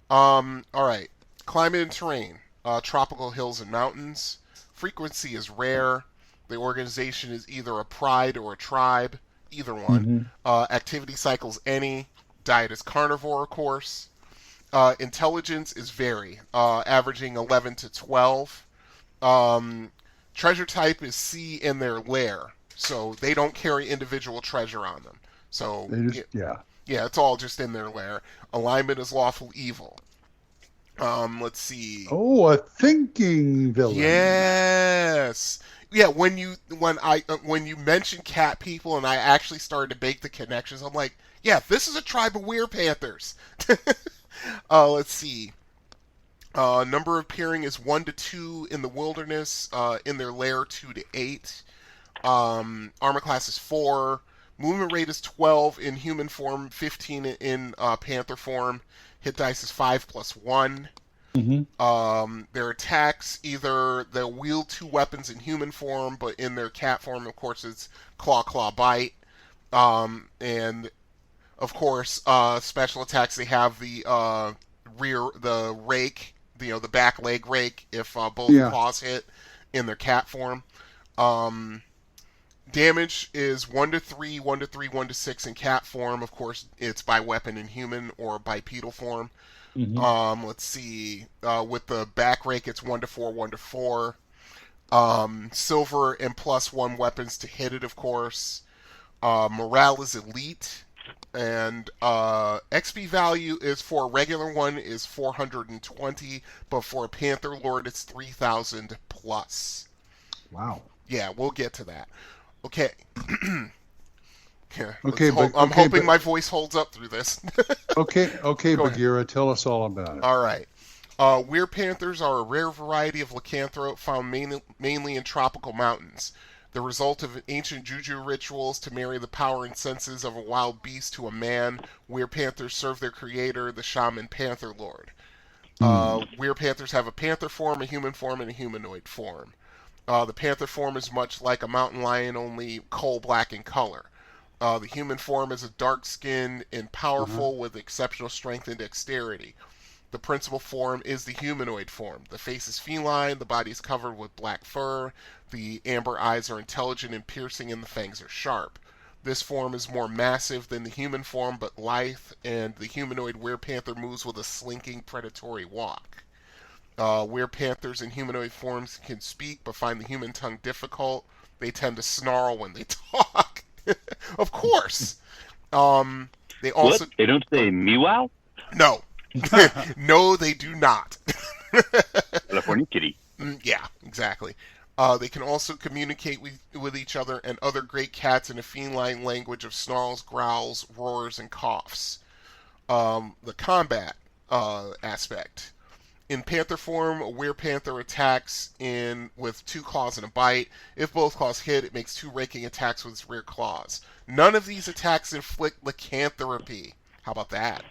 E: All right. Climate and terrain. Tropical hills and mountains. Frequency is rare. The organization is either a pride or a tribe. Either one. Activity cycles any. Diet is carnivore, of course. Intelligence is vary, averaging 11 to 12. Treasure type is C in their lair, so they don't carry individual treasure on them. So yeah, it's all just in their lair. Alignment is lawful evil. Let's see.
F: Oh, a thinking villain.
E: Yes. Yeah, when you mentioned cat people and I actually started to make the connections, I'm like, yeah, this is a tribe of Weird Panthers. Let's see. Number appearing is 1 to 2 in the wilderness. In their lair, 2 to 8. Armor class is 4. Movement rate is 12 in human form, 15 in panther form. Hit dice is 5+1. Their attacks, either they'll wield 2 weapons in human form, but in their cat form, of course, it's claw, bite. And of course, special attacks, they have the rake, the back leg rake if both claws hit in their cat form. Damage is 1 to 3, 1 to 3, 1 to 6 in cat form. Of course, it's by weapon in human or bipedal form. Let's see. With the back rake, it's 1 to 4, 1 to 4. Silver and +1 weapons to hit it, of course. Morale is elite. And XP value is for a regular one is 420, but for a Panther Lord, it's 3,000 plus.
F: Wow.
E: Yeah, we'll get to that. Okay.
F: I'm
E: hoping my voice holds up through this.
F: okay, Bagheera, tell us all about it.
E: All right. Weird Panthers are a rare variety of lycanthrope found mainly in tropical mountains. The result of ancient juju rituals to marry the power and senses of a wild beast to a man, Weird Panthers serve their creator, the shaman Panther Lord. Weird Panthers have a panther form, a human form, and a humanoid form. The panther form is much like a mountain lion, only coal black in color. The human form is a dark-skinned and powerful with exceptional strength and dexterity. The principal form is the humanoid form. The face is feline, the body is covered with black fur, the amber eyes are intelligent and piercing, and the fangs are sharp. This form is more massive than the human form, but lithe, and the humanoid Weird Panther moves with a slinking, predatory walk. Weird Panthers in humanoid forms can speak, but find the human tongue difficult. They tend to snarl when they talk. Of course. They also
G: They don't say meow?
E: No. No, they do not.
G: California kitty.
E: Yeah, exactly. They can also communicate with each other and other great cats in a feline language of snarls, growls, roars, and coughs. The combat aspect. In panther form, a Weird Panther attacks with 2 claws and a bite. If both claws hit, it makes 2 raking attacks with its rear claws. None of these attacks inflict lycanthropy. How about that?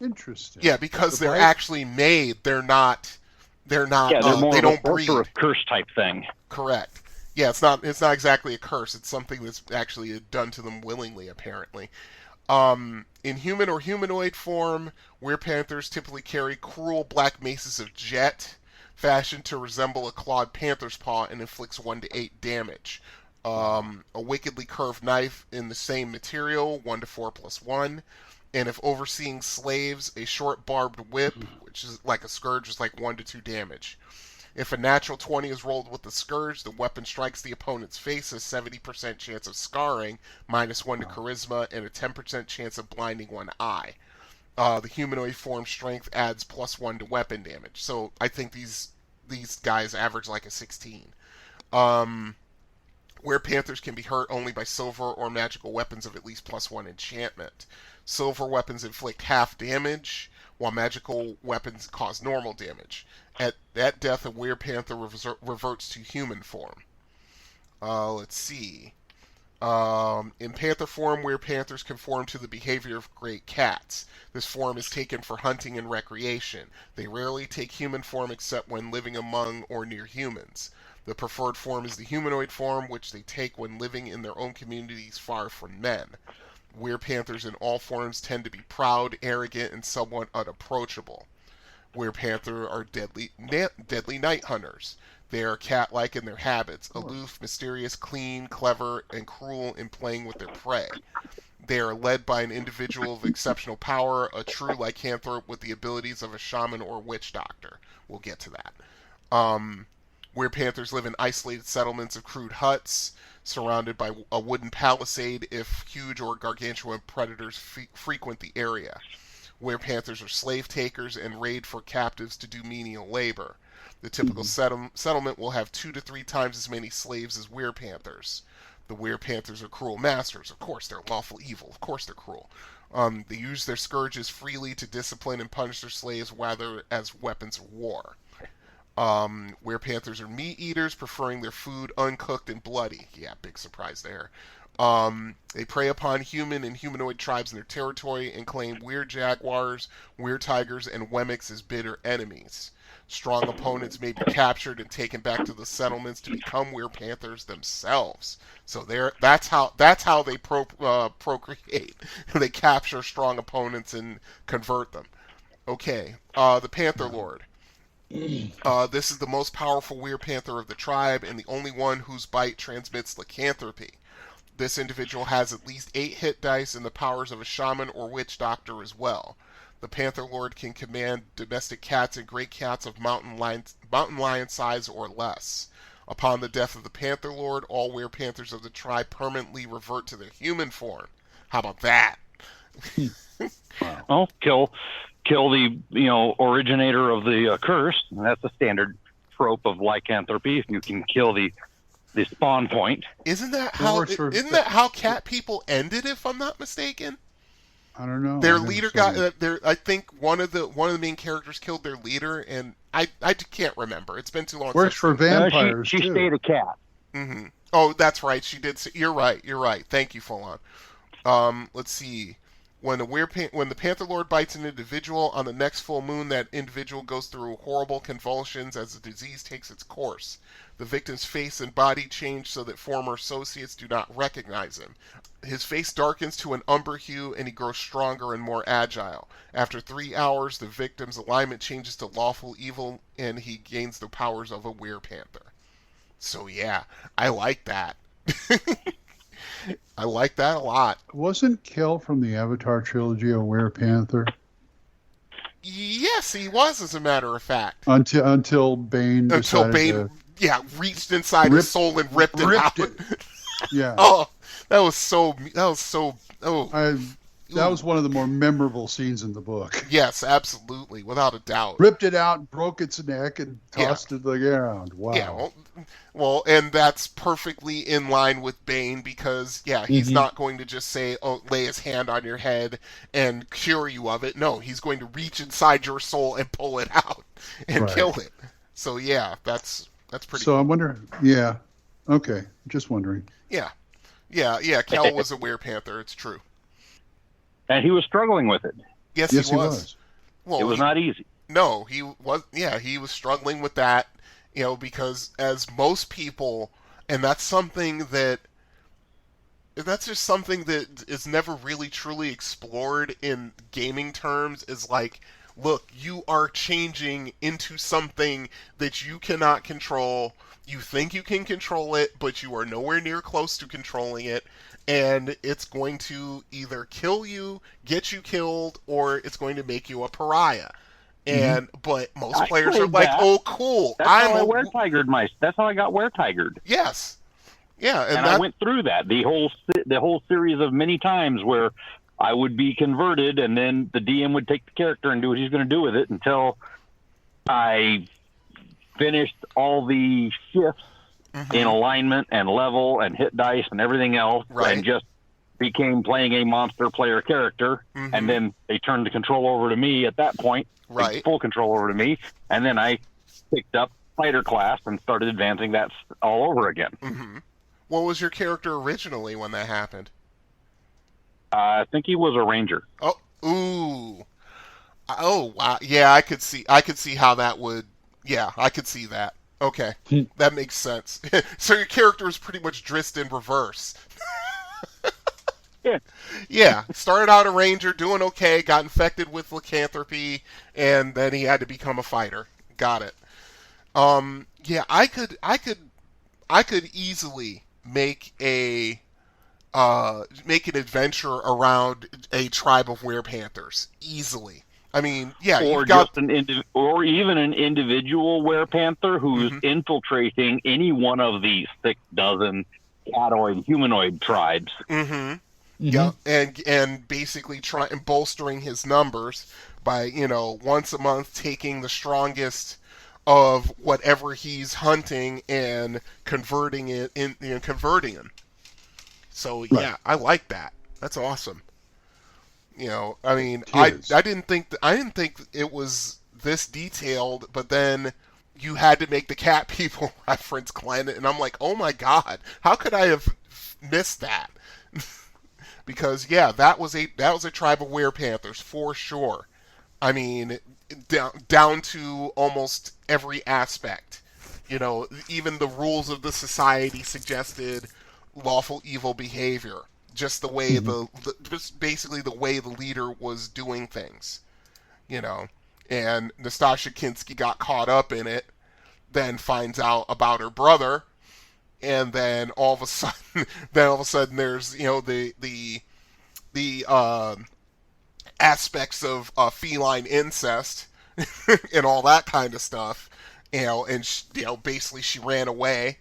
F: Interesting.
E: Yeah, because they're actually made. They're not.
G: Yeah, they're more
E: they
G: of a
E: don't breed.
G: sorcerer's curse type thing.
E: Correct. Yeah, it's not exactly a curse. It's something that's actually done to them willingly, apparently. In human or humanoid form, Weird Panthers typically carry cruel black maces of jet, fashioned to resemble a clawed panther's paw, and inflicts 1 to 8 damage. A wickedly curved knife in the same material, 1 to 4+1. And if overseeing slaves, a short barbed whip, which is like a scourge, is like 1 to 2 damage. If a natural 20 is rolled with the scourge, the weapon strikes the opponent's face, a 70% chance of scarring, -1 to charisma, and a 10% chance of blinding one eye. The humanoid form strength adds +1 to weapon damage. So I think these guys average like a 16. Were-panthers can be hurt only by silver or magical weapons of at least +1 enchantment. Silver weapons inflict half damage, while magical weapons cause normal damage. At death, a were-panther reverts to human form. Let's see. In panther form, were-panthers conform to the behavior of great cats. This form is taken for hunting and recreation. They rarely take human form except when living among or near humans. The preferred form is the humanoid form, which they take when living in their own communities far from men. Were-panthers in all forms tend to be proud, arrogant, and somewhat unapproachable. Were-panther are deadly night hunters. They are cat-like in their habits, aloof, mysterious, clean, clever, and cruel in playing with their prey. They are led by an individual of exceptional power, a true lycanthrope with the abilities of a shaman or witch doctor. We'll get to that. Were-panthers live in isolated settlements of crude huts, surrounded by a wooden palisade if huge or gargantuan predators frequent the area. Were-panthers are slave takers and raid for captives to do menial labor. The typical settlement will have 2 to 3 times as many slaves as were-panthers. The were-panthers are cruel masters. Of course, they're lawful evil. Of course, they're cruel. They use their scourges freely to discipline and punish their slaves, rather as weapons of war. Were-panthers are meat eaters, preferring their food uncooked and bloody. Yeah, big surprise there. They prey upon human and humanoid tribes in their territory and claim were-jaguars, were-tigers, and wemmicks as bitter enemies. Strong opponents may be captured and taken back to the settlements to become were-panthers themselves. So that's how they procreate. They capture strong opponents and convert them. Okay, the Panther Lord. This is the most powerful were-panther of the tribe and the only one whose bite transmits lycanthropy. This individual has at least 8 hit dice and the powers of a shaman or witch doctor as well. The Panther Lord can command domestic cats and great cats of mountain lion size or less. Upon the death of the Panther Lord, all were-panthers of the tribe permanently revert to their human form. How about that?
G: Well, kill the originator of the curse. That's a standard trope of lycanthropy. If you can kill the spawn point.
E: Isn't that how cat people ended? If I'm not mistaken.
F: I don't know.
E: Their leader got. I think one of the main characters killed their leader, and I can't remember. It's been too long.
F: Works for vampires.
G: She stayed a cat.
E: Mm-hmm. Oh, that's right. She did. You're right. Thank you, Full On. Let's see. When the Panther Lord bites an individual on the next full moon, that individual goes through horrible convulsions as the disease takes its course. The victim's face and body change so that former associates do not recognize him. His face darkens to an umber hue and he grows stronger and more agile. After 3 hours, the victim's alignment changes to lawful evil and he gains the powers of a were-panther. So yeah, I like that. I like that a lot.
F: Wasn't Kel from the Avatar trilogy a were-panther?
E: Yes, he was, as a matter of fact.
F: Until Bane
E: reached inside his soul and ripped it out.
F: Yeah.
E: Oh, that was so.
F: That was one of the more memorable scenes in the book.
E: Yes, absolutely, without a doubt.
F: Ripped it out, broke its neck, and tossed it to the ground. Wow.
E: Yeah, well, and that's perfectly in line with Bane because, he's not going to just say, lay his hand on your head and cure you of it. No, he's going to reach inside your soul and pull it out and kill it. So, yeah, that's pretty cool.
F: So I'm wondering, yeah. Okay, just wondering.
E: Yeah. Kel was a were-panther, it's true.
G: And he was struggling with it.
E: Yes, he was. Well,
G: it was not easy.
E: No, he was. Yeah, he was struggling with that. Because as most people, and that's just something that is never really truly explored in gaming terms. Is like, look, you are changing into something that you cannot control. You think you can control it, but you are nowhere near close to controlling it. And it's going to either kill you, get you killed, or it's going to make you a pariah. But most players are like, "Oh, cool!
G: That's how I were-tigered That's how I got were-tigered.
E: Yes, yeah,
G: and I went through that the whole series of many times where I would be converted, and then the DM would take the character and do what he's going to do with it until I finished all the shifts in alignment and level and hit dice and everything else, and just became playing a monster player character. And then they turned the control over to me at that point, full control over to me, and then I picked up fighter class and started advancing that all over again.
E: What was your character originally when that happened?
G: I think he was a ranger.
E: Oh, ooh. Oh, wow. Yeah, I could see how that would. Yeah, I could see that. Okay, that makes sense. So your character is pretty much dressed in reverse. Yeah, started out a ranger, doing okay, got infected with lycanthropy, and then he had to become a fighter. Got it. Yeah, I could easily make an adventure around a tribe of werepanthers. Easily. I mean, yeah,
G: or just or even an individual werepanther who's infiltrating any one of these 6 dozen catoid humanoid tribes.
E: Yeah, and basically bolstering his numbers by once a month taking the strongest of whatever he's hunting and converting him. So yeah, I like that. That's awesome. I mean, I didn't think it was this detailed, but then you had to make the cat people reference Glenn, and I'm like, oh my god, how could I have missed that? Because yeah, that was a tribe of werepanthers for sure. I mean, down to almost every aspect. Even the rules of the society suggested lawful evil behavior. Just the way just basically the way the leader was doing things, and Nastasha Kinski got caught up in it, then finds out about her brother, and then all of a sudden there's the aspects of feline incest and all that kind of stuff, and basically she ran away.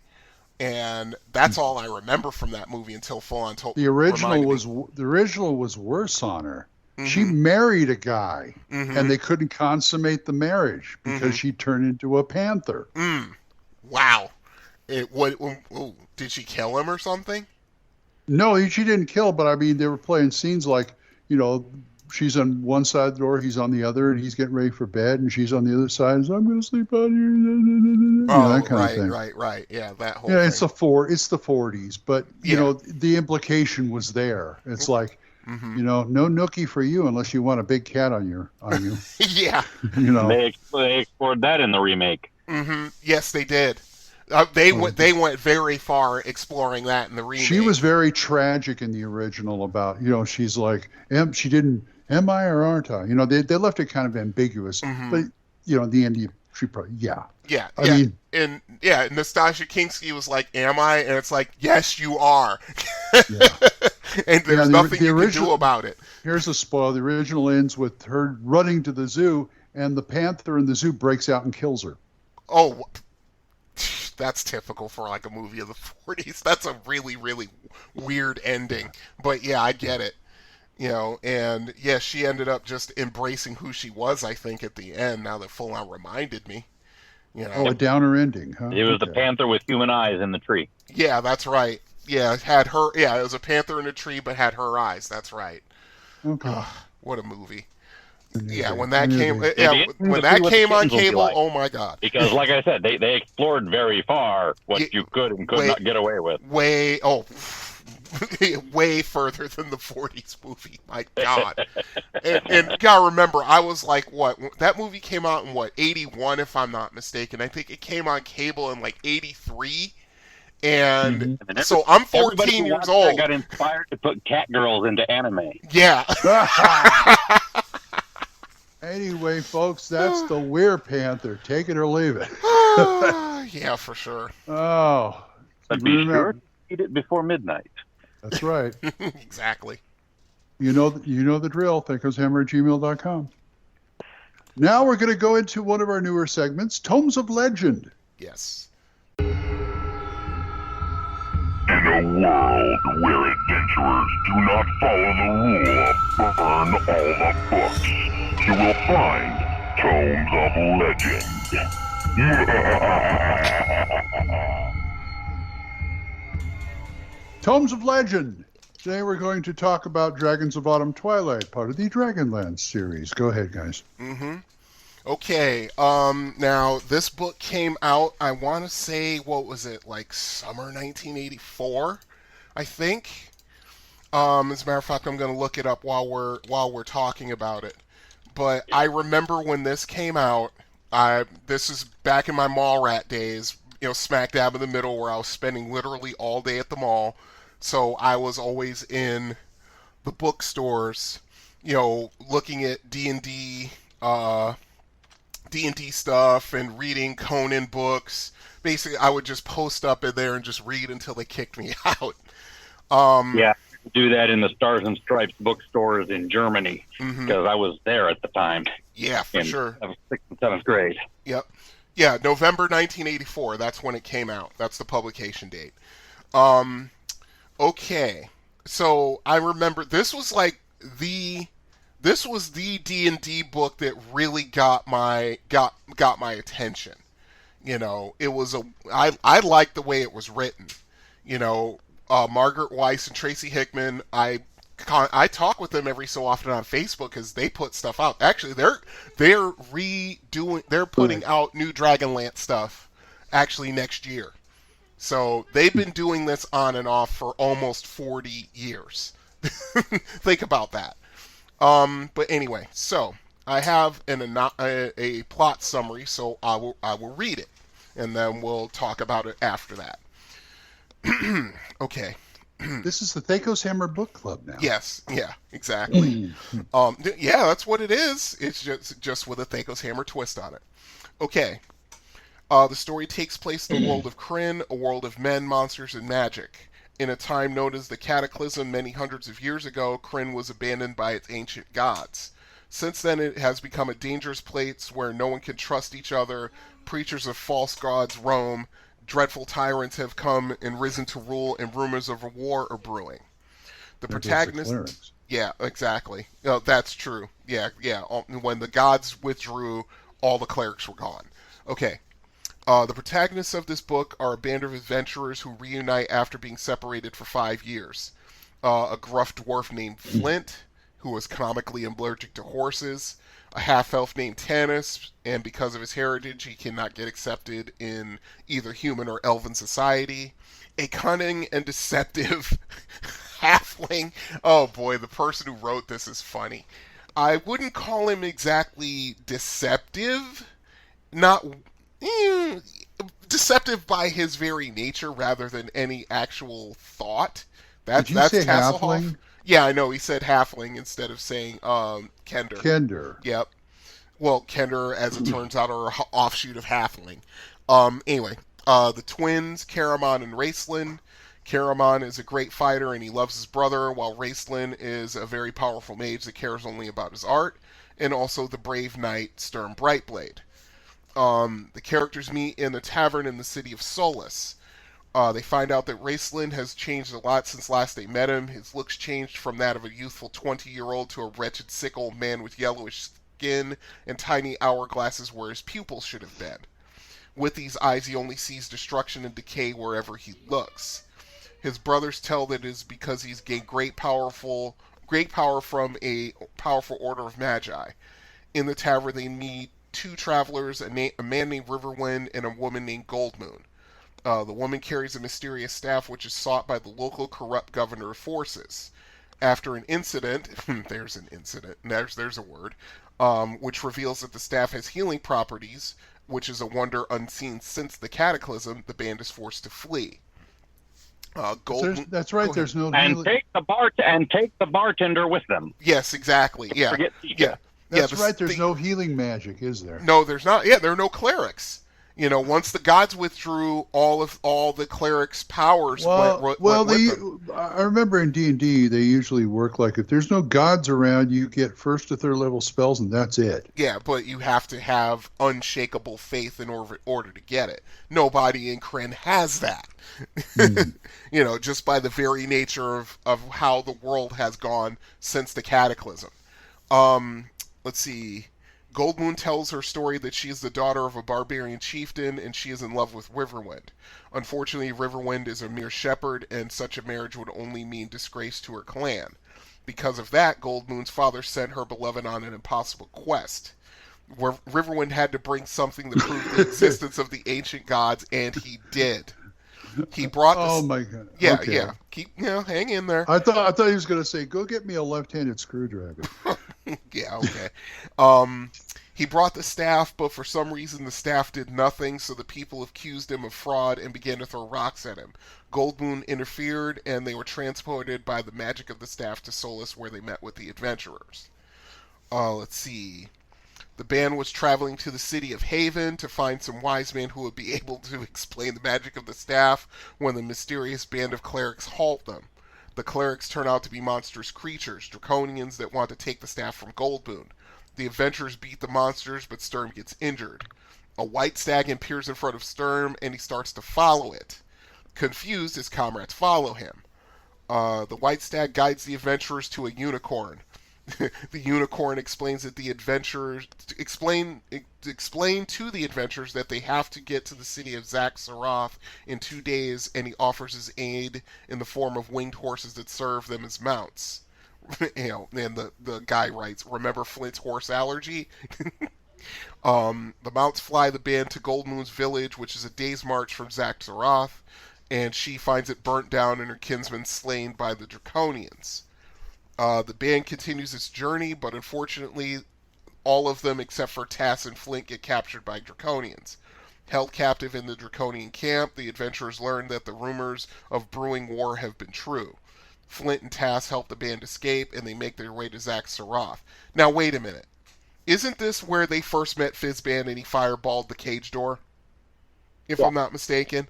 E: And that's all I remember from that movie until Full On told.
F: The original was worse on her. She married a guy, and they couldn't consummate the marriage because she turned into a panther.
E: Wow! Did she kill him or something?
F: No, she didn't kill. But I mean, they were playing scenes like she's on one side of the door, he's on the other, and he's getting ready for bed, and she's on the other side, and so I'm going to sleep out here. That kind of thing.
E: Right. Yeah, that whole
F: thing.
E: It's the
F: 40s, but the implication was there. It's like, no nookie for you unless you want a big cat on you.
E: Yeah.
G: They explored that in the remake.
E: Yes, they did. They went very far exploring that in the remake.
F: She was very tragic in the original about, she's like, she didn't, am I or aren't I? They left it kind of ambiguous. But, in the end, she probably,
E: Yeah.
F: I mean,
E: and Nastasha Kinski was like, am I? And it's like, yes, you are. And there's nothing you can do about it.
F: Here's a spoiler. The original ends with her running to the zoo, and the panther in the zoo breaks out and kills her.
E: Oh, that's typical for like a movie of the 40s. That's a really, really weird ending. But yeah, I get it. And yeah, she ended up just embracing who she was, I think, at the end, now that Full On reminded me.
F: Oh, a downer ending, huh?
G: It was the panther with human eyes in the tree.
E: Yeah, that's right. Yeah, it had her. Yeah, it was a panther in a tree, but had her eyes. That's right.
F: Okay.
E: What a movie. Yeah, when that came on cable, oh my god!
G: Because, like I said, they explored very far what you could and could not get away with.
E: Way further than the 40s movie. My god! and gotta remember, I was like, that movie came out in 81, if I'm not mistaken. I think it came on cable in 83. And so I'm 14 years old.
G: I got inspired to put cat girls into anime.
E: Yeah.
F: Anyway, folks, that's the Werepanther. Take it or leave it.
E: Yeah, for sure.
F: Oh.
G: But be sure to eat it before midnight.
F: That's right.
E: Exactly.
F: You know the drill. THACOshammer@gmail.com. Now we're going to go into one of our newer segments, Tomes of Legend.
E: Yes.
J: In a world where adventurers do not follow the rule of burn all the books. You will find Tomes of Legend.
F: Tomes of Legend. Today we're going to talk about Dragons of Autumn Twilight, part of the Dragonlance series. Go ahead, guys.
E: Okay, now this book came out, I want to say, what was it, like summer 1984, I think? As a matter of fact, I'm going to look it up while we're talking about it. But I remember when this came out, this is back in my mall rat days, smack dab in the middle where I was spending literally all day at the mall. So I was always in the bookstores, looking at D&D stuff and reading Conan books. Basically, I would just post up in there and just read until they kicked me out.
G: Yeah, do that in the Stars and Stripes bookstores in Germany, because I was there at the time.
E: Yeah, for sure.
G: I was 6th and 7th grade.
E: Yep. Yeah, November 1984, that's when it came out. That's the publication date. Okay, so I remember this was the D&D book that really got my attention. It was I liked the way it was written. Margaret Weiss and Tracy Hickman. I talk with them every so often on Facebook because they put stuff out. Actually, they're putting out new Dragonlance stuff actually next year. So they've been doing this on and off for almost 40 years. Think about that. But anyway, so I have a plot summary, so I will read it, and then we'll talk about it after that. Okay.
F: This is the THACO's Hammer Book Club now.
E: Yes, yeah, exactly. Yeah, that's what it is. It's just with a THACO's Hammer twist on it. Okay. The story takes place in the world of Krynn, a world of men, monsters, and magic. In a time known as the Cataclysm many hundreds of years ago, Krynn was abandoned by its ancient gods. Since then, it has become a dangerous place where no one can trust each other, preachers of false gods roam, dreadful tyrants have come and risen to rule, and rumors of a war are brewing. The protagonist... Yeah, exactly. That's true. Yeah. When the gods withdrew, all the clerics were gone. Okay. The protagonists of this book are a band of adventurers who reunite after being separated for 5 years. A gruff dwarf named Flint, who was comically allergic to horses. A half-elf named Tanis, and because of his heritage, he cannot get accepted in either human or elven society. A cunning and deceptive halfling. Oh boy, the person who wrote this is funny. I wouldn't call him exactly deceptive. Deceptive by his very nature rather than any actual thought.
F: Did you say halfling?
E: Yeah, I know. He said halfling instead of saying Kender.
F: Kender.
E: Yep. Well, Kender, as it turns out, are an offshoot of halfling. Anyway, the twins, Caramon and Raistlin. Caramon is a great fighter and he loves his brother, while Raistlin is a very powerful mage that cares only about his art, and also the brave knight, Sturm Brightblade. The characters meet in a tavern in the city of Solus. They find out that Raistlin has changed a lot since last they met him. His looks changed from that of a youthful 20-year-old to a wretched, sick old man with yellowish skin and tiny hourglasses where his pupils should have been. With these eyes, he only sees destruction and decay wherever he looks. His brothers tell that it is because he's gained great power from a powerful order of magi. In the tavern, they meet 2 travelers, a man named Riverwind and a woman named Goldmoon. The woman carries a mysterious staff which is sought by the local corrupt governor of forces. After an incident, there's a word, which reveals that the staff has healing properties, which is a wonder unseen since the Cataclysm, the band is forced to flee.
F: That's right. There's no
G: and take the bartender with them.
E: Yes, exactly. Yeah.
F: That's right. There's no healing magic, is there?
E: No, there's not. Yeah, there are no clerics. Once the gods withdrew, all the clerics' powers went with them.
F: I remember in D&D they usually work like if there's no gods around, you get 1st to 3rd level spells, and that's it.
E: Yeah, but you have to have unshakable faith in order to get it. Nobody in Krynn has that. Just by the very nature of how the world has gone since the Cataclysm. Let's see. Goldmoon tells her story that she is the daughter of a barbarian chieftain and she is in love with Riverwind. Unfortunately, Riverwind is a mere shepherd and such a marriage would only mean disgrace to her clan. Because of that, Goldmoon's father sent her beloved on an impossible quest. Where Riverwind had to bring something that proved the existence of the ancient gods, and he did. He brought this...
F: Oh my god.
E: Yeah,
F: okay.
E: yeah. Hang in there.
F: I thought he was going to say, go get me a left-handed screwdriver.
E: Yeah, okay. He brought the staff, but for some reason the staff did nothing, so the people accused him of fraud and began to throw rocks at him. Goldmoon interfered, and they were transported by the magic of the staff to Solus, where they met with the adventurers. Let's see. The band was traveling to the city of Haven to find some wise men who would be able to explain the magic of the staff when the mysterious band of clerics halt them. The clerics turn out to be monstrous creatures, draconians that want to take the staff from Goldmoon. The adventurers beat the monsters, but Sturm gets injured. A white stag appears in front of Sturm, and he starts to follow it. Confused, his comrades follow him. The white stag guides the adventurers to a unicorn. The unicorn explains that the adventurers explain to the adventurers that they have to get to the city of Zack-Saroth in 2 days, and he offers his aid in the form of winged horses that serve them as mounts. And the guy writes, "Remember Flint's horse allergy?" The mounts fly the band to Goldmoon's village, which is a day's march from Zack-Saroth, and she finds it burnt down and her kinsmen slain by the Draconians. The band continues its journey, but unfortunately, all of them except for Tass and Flint get captured by Draconians. Held captive in the Draconian camp, the adventurers learn that the rumors of brewing war have been true. Flint and Tass help the band escape, and they make their way to Zack-Saroth. Now, wait a minute. Isn't this where they first met Fizzband and he fireballed the cage door? If I'm not mistaken.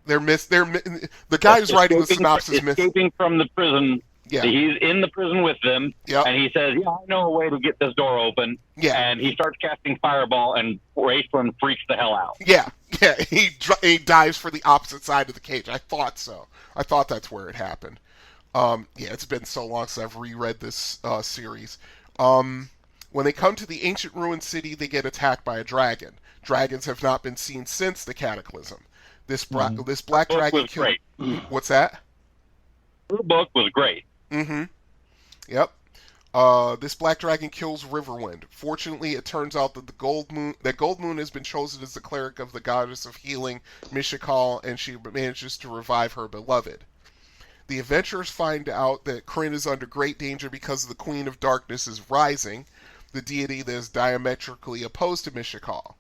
E: The guy who's writing the synopsis
G: escaping from the prison.
E: Yeah.
G: He's in the prison with them, and he says, I know a way to get this door open.
E: Yeah.
G: And he starts casting fireball, and Wraithbone freaks the hell out.
E: Yeah. He dives for the opposite side of the cage. I thought so. I thought that's where it happened. It's been so long since I've reread this series. When they come to the ancient ruined city, they get attacked by a dragon. Dragons have not been seen since the Cataclysm. This black dragon
G: was great.
E: What's that?
G: The book was great.
E: Mm-hmm. Yep. This black dragon kills Riverwind. Fortunately, it turns out that Goldmoon has been chosen as the cleric of the goddess of healing, Mishakal, and she manages to revive her beloved. The adventurers find out that Krynn is under great danger because the Queen of Darkness is rising, the deity that is diametrically opposed to Mishakal.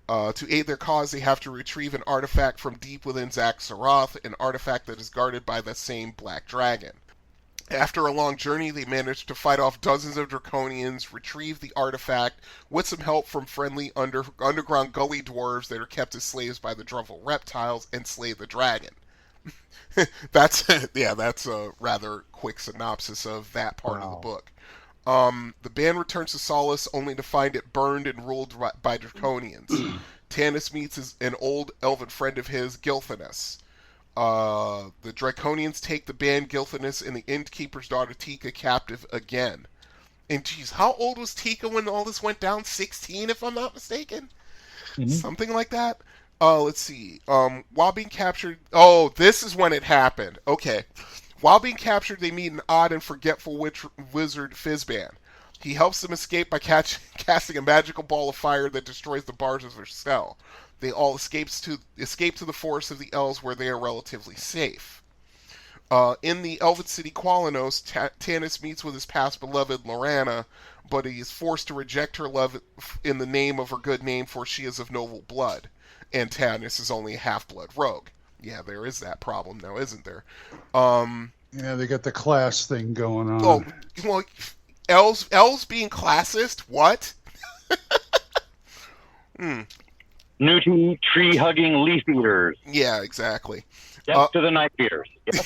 E: To aid their cause, they have to retrieve an artifact from deep within Zack-Saroth, an artifact that is guarded by the same black dragon. After a long journey, they manage to fight off dozens of Draconians, retrieve the artifact, with some help from friendly underground gully dwarves that are kept as slaves by the Druvil reptiles, and slay the dragon. That's a rather quick synopsis of that part of the book. The band returns to Solus only to find it burned and ruled by Draconians. Tanis meets an old elven friend of his, Gilthanas. The Draconians take the band, Gilthanas, and the innkeeper's daughter THACO captive again. And geez, how old was THACO when all this went down? 16, if I'm not mistaken? Mm-hmm. Something like that? Let's see. While being captured... Oh, this is when it happened. Okay. While being captured, they meet an odd and forgetful wizard, Fizzband. He helps them escape by casting a magical ball of fire that destroys the bars of their cell. They all escape to the forest of the elves, where they are relatively safe. In the elven city Qualanos, Tanis meets with his past beloved Lorana, but he is forced to reject her love in the name of her good name, for she is of noble blood, and Tanis is only a half-blood rogue. Yeah, there is that problem now, isn't there?
F: Yeah, they got the class thing going on.
E: Oh, well, elves being classist? What?
G: snooty, tree-hugging leaf eaters.
E: Yeah, exactly.
G: Death to the knife eaters. Yep.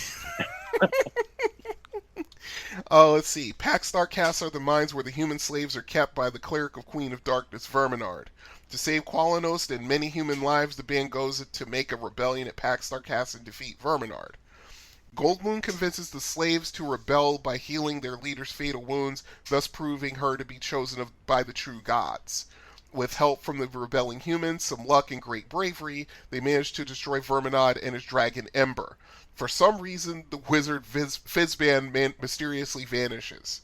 E: Let's see. Paxstar Castle are the mines where the human slaves are kept by the cleric of Queen of Darkness, Verminard. To save Qualanos and many human lives, the band goes to make a rebellion at Paxstar Castle and defeat Verminard. Goldmoon convinces the slaves to rebel by healing their leader's fatal wounds, thus proving her to be chosen by the true gods. With help from the rebelling humans, some luck, and great bravery, they manage to destroy Verminard and his dragon Ember. For some reason, the wizard Fizzban mysteriously vanishes.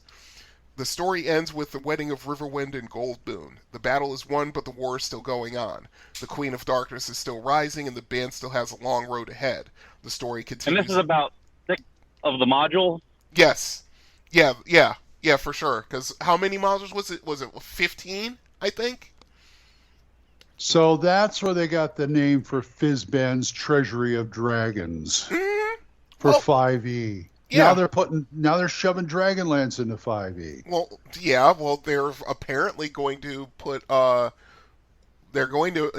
E: The story ends with the wedding of Riverwind and Goldmoon. The battle is won, but the war is still going on. The Queen of Darkness is still rising, and the band still has a long road ahead. The story continues.
G: And this is about 6 of the modules?
E: Yes. Yeah, for sure. Because how many modules was it? Was it 15, I think?
F: So that's where they got the name for Fizzban's Treasury of Dragons for 5e.
E: Yeah.
F: Now they're shoving Dragonlance into 5e.
E: Well, they're apparently going to put they're going to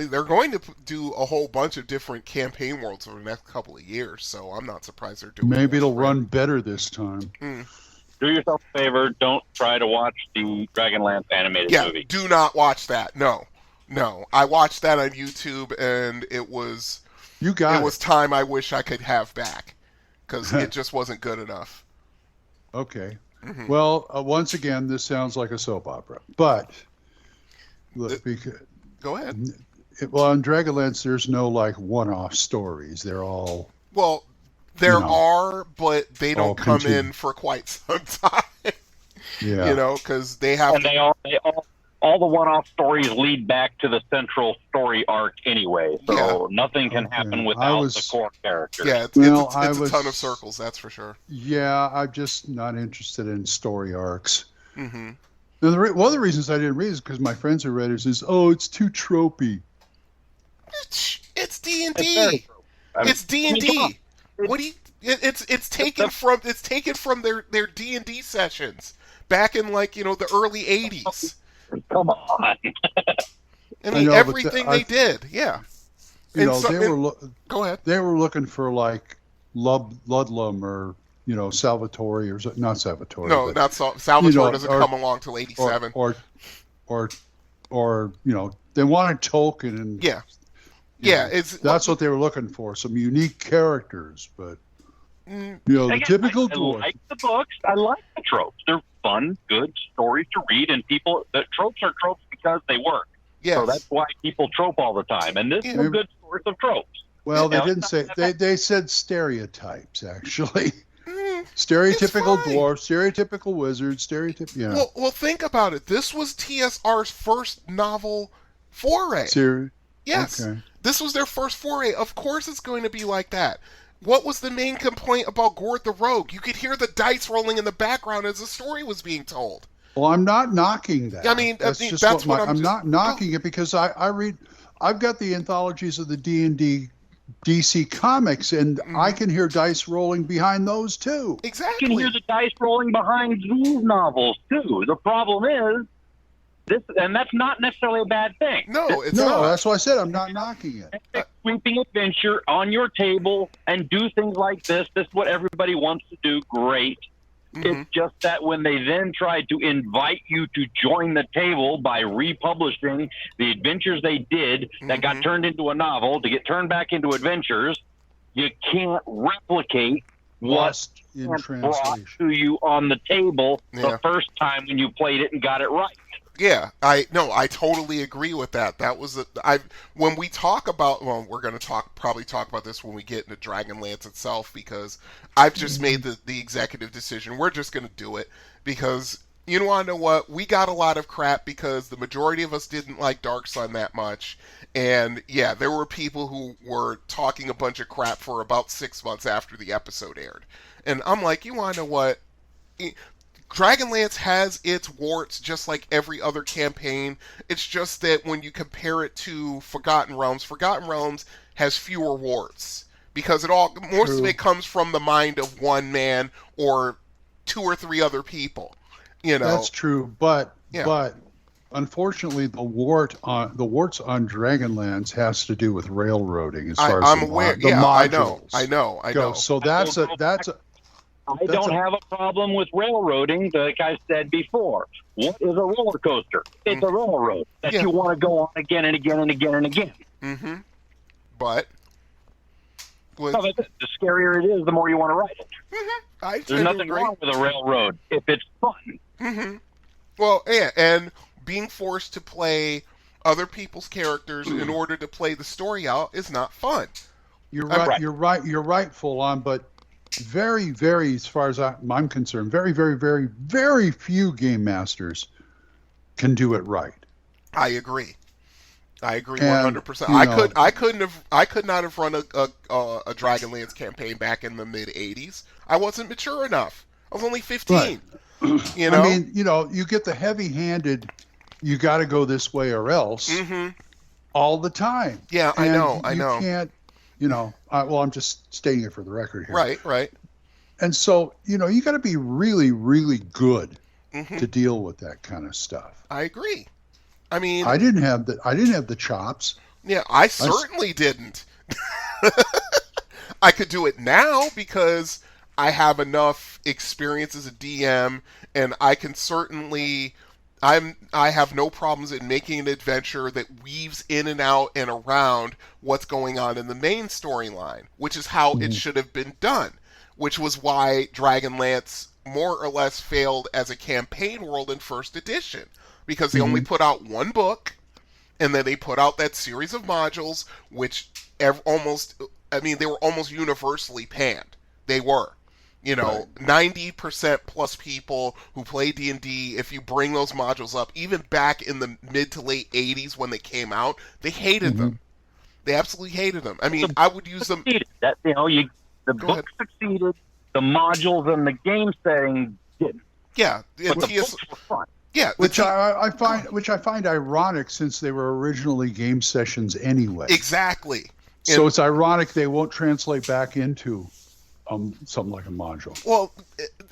E: do a whole bunch of different campaign worlds over the next couple of years. So I'm not surprised they're doing.
F: Maybe it'll run better this time.
G: Do yourself a favor. Don't try to watch the Dragonlance animated movie.
E: Do not watch that. No. I watched that on YouTube, and it was time I wish I could have back, because it just wasn't good enough.
F: Okay. Well, once again, this sounds like a soap opera, but
E: go ahead.
F: On Dragonlance, there's no like one-off stories. They're all
E: are, but they don't come in for quite some time.
F: Yeah,
E: because they have.
G: And all the one-off stories lead back to the central story arc anyway, so nothing can happen without the core characters.
E: Yeah, it's a ton of circles, that's for sure.
F: Yeah, I'm just not interested in story arcs. Mm-hmm. Now, one of the reasons I didn't read is because my friends who read it says, "Oh, it's too tropey."
E: It's D&D. It's D&D. What do you? It's taken from their D&D sessions back in the early '80s.
G: Come on.
E: I mean, everything they did, yeah.
F: Go ahead. They were looking for like Ludlum or Salvatore or not Salvatore.
E: No, not Salvatore doesn't come along till '87.
F: Or they wanted Tolkien and that's what they were looking for, some unique characters, but the typical dwarf.
G: I like the books. I like the tropes. They're fun, good stories to read, and the tropes are tropes because they work.
E: Yes.
G: So that's why people trope all the time, and this is a good source of tropes.
F: Well, they didn't say they said stereotypes actually. Stereotypical dwarf, stereotypical wizard,
E: Well, think about it. This was TSR's first novel foray. Yes. Okay. This was their first foray. Of course it's going to be like that. What was the main complaint about Gord the Rogue? You could hear the dice rolling in the background as the story was being told.
F: Well, I'm not knocking that.
E: I mean, that's what
F: I'm not knocking it because I read. I've got the anthologies of the D&D DC comics, and I can hear dice rolling behind those too.
E: Exactly.
G: You can hear the dice rolling behind these novels too. The problem is this, and that's not necessarily a bad thing.
E: No, it's not.
F: That's why I said I'm not knocking it.
G: Sweeping adventure on your table and do things like this. This is what everybody wants to do. Great. It's just that when they then try to invite you to join the table by republishing the adventures they did that got turned into a novel to get turned back into adventures, you can't replicate what brought to you on the table the first time when you played it and got it right.
E: Yeah, I totally agree with that. That was when we talk about, we're going to probably talk about this when we get into Dragonlance itself, because I've just made the executive decision. We're just going to do it because you want to know what? We got a lot of crap because the majority of us didn't like Dark Sun that much. And yeah, there were people who were talking a bunch of crap for about 6 months after the episode aired. And I'm like, you want to know what? Dragonlance has its warts just like every other campaign. It's just that when you compare it to Forgotten Realms has fewer warts. Because most of it comes from the mind of one man or 2 or 3 other people.
F: That's true, but unfortunately, the warts on Dragonlance has to do with railroading as far as
E: I'm aware.
F: the
E: Yeah,
F: modules
E: I know.
F: go. So that's a
G: I don't have a problem with railroading, like I said before. What is a roller coaster? It's a railroad that you want to go on again and again and again and again.
E: Mm-hmm. But
G: the scarier it is, the more you want to ride it.
E: Mm-hmm.
G: There's nothing wrong with a railroad if it's fun.
E: Mm-hmm. Well, yeah, and being forced to play other people's characters in order to play the story out is not fun.
F: You're right. You're right, full on. But very, very, as far as I'm concerned, very, very, very, very few game masters can do it right.
E: I agree 100%. I could not have run a Dragonlance campaign back in the mid '80s. I wasn't mature enough. I was only 15.
F: Right.
E: You know,
F: I mean, you get the heavy-handed. You got to go this way or else.
E: Mm-hmm.
F: All the time.
E: Yeah, I know.
F: You can't. I'm just stating it for the record here.
E: Right.
F: And so, you got to be really, really good to deal with that kind of stuff.
E: I agree. I mean,
F: I didn't have the chops.
E: Yeah, I certainly didn't. I could do it now because I have enough experience as a DM, and I can certainly. I have no problems in making an adventure that weaves in and out and around what's going on in the main storyline, which is how it should have been done, which was why Dragonlance more or less failed as a campaign world in first edition, because they only put out one book, and then they put out that series of modules, which they were almost universally panned. They were. 90% plus people who play D&D, if you bring those modules up, even back in the mid to late 80s when they came out, they hated them. They absolutely hated them. I mean, I would use them.
G: The book succeeded, the modules and the game setting didn't.
E: Yeah,
G: but the books were fun.
E: Yeah,
F: which I find ironic since they were originally game sessions anyway.
E: Exactly.
F: So it's ironic they won't translate back into something like a module.
E: Well,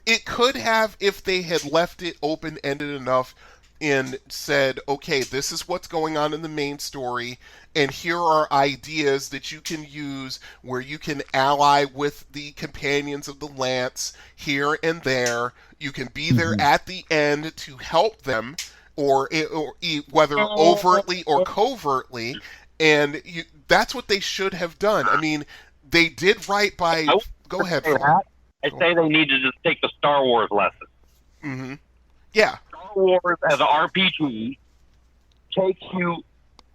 E: it could have if they had left it open-ended enough and said, okay, this is what's going on in the main story, and here are ideas that you can use where you can ally with the companions of the Lance here and there. You can be there at the end to help them, or whether overtly or covertly, and that's what they should have done. I mean, they did right by... Go ahead.
G: I say they need to just take the Star Wars lesson.
E: Mm-hmm. Yeah.
G: Star Wars as an RPG takes you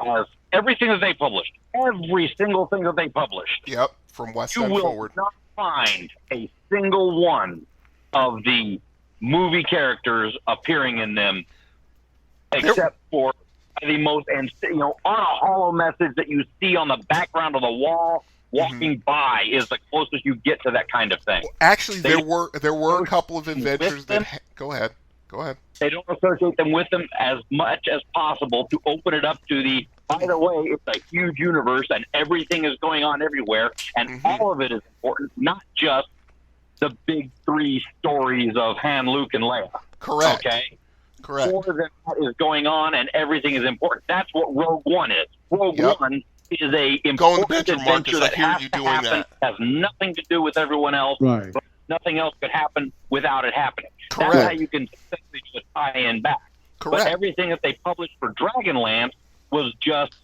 G: as everything that they published, every single thing that they published.
E: Yep, from West
G: End
E: forward.
G: You will not find a single one of the movie characters appearing in them, except for the most, on a hollow message that you see on the background of the wall. Walking by is the closest you get to that kind of thing.
E: Well, actually, there were a couple of adventures that... Go ahead.
G: They don't associate them with them as much as possible to open it up to the, by the way, it's a huge universe and everything is going on everywhere, and all of it is important, not just the big three stories of Han, Luke, and Leia.
E: Correct.
G: Okay?
E: Correct.
G: More than that is going on and everything is important. That's what Rogue One is. Rogue One is a important adventure that has to happen, has nothing to do with everyone else.
F: Right.
G: But nothing else could happen without it happening.
E: Correct.
G: That's how you can successfully just tie in back.
E: Correct.
G: But everything that they published for Dragonlance was just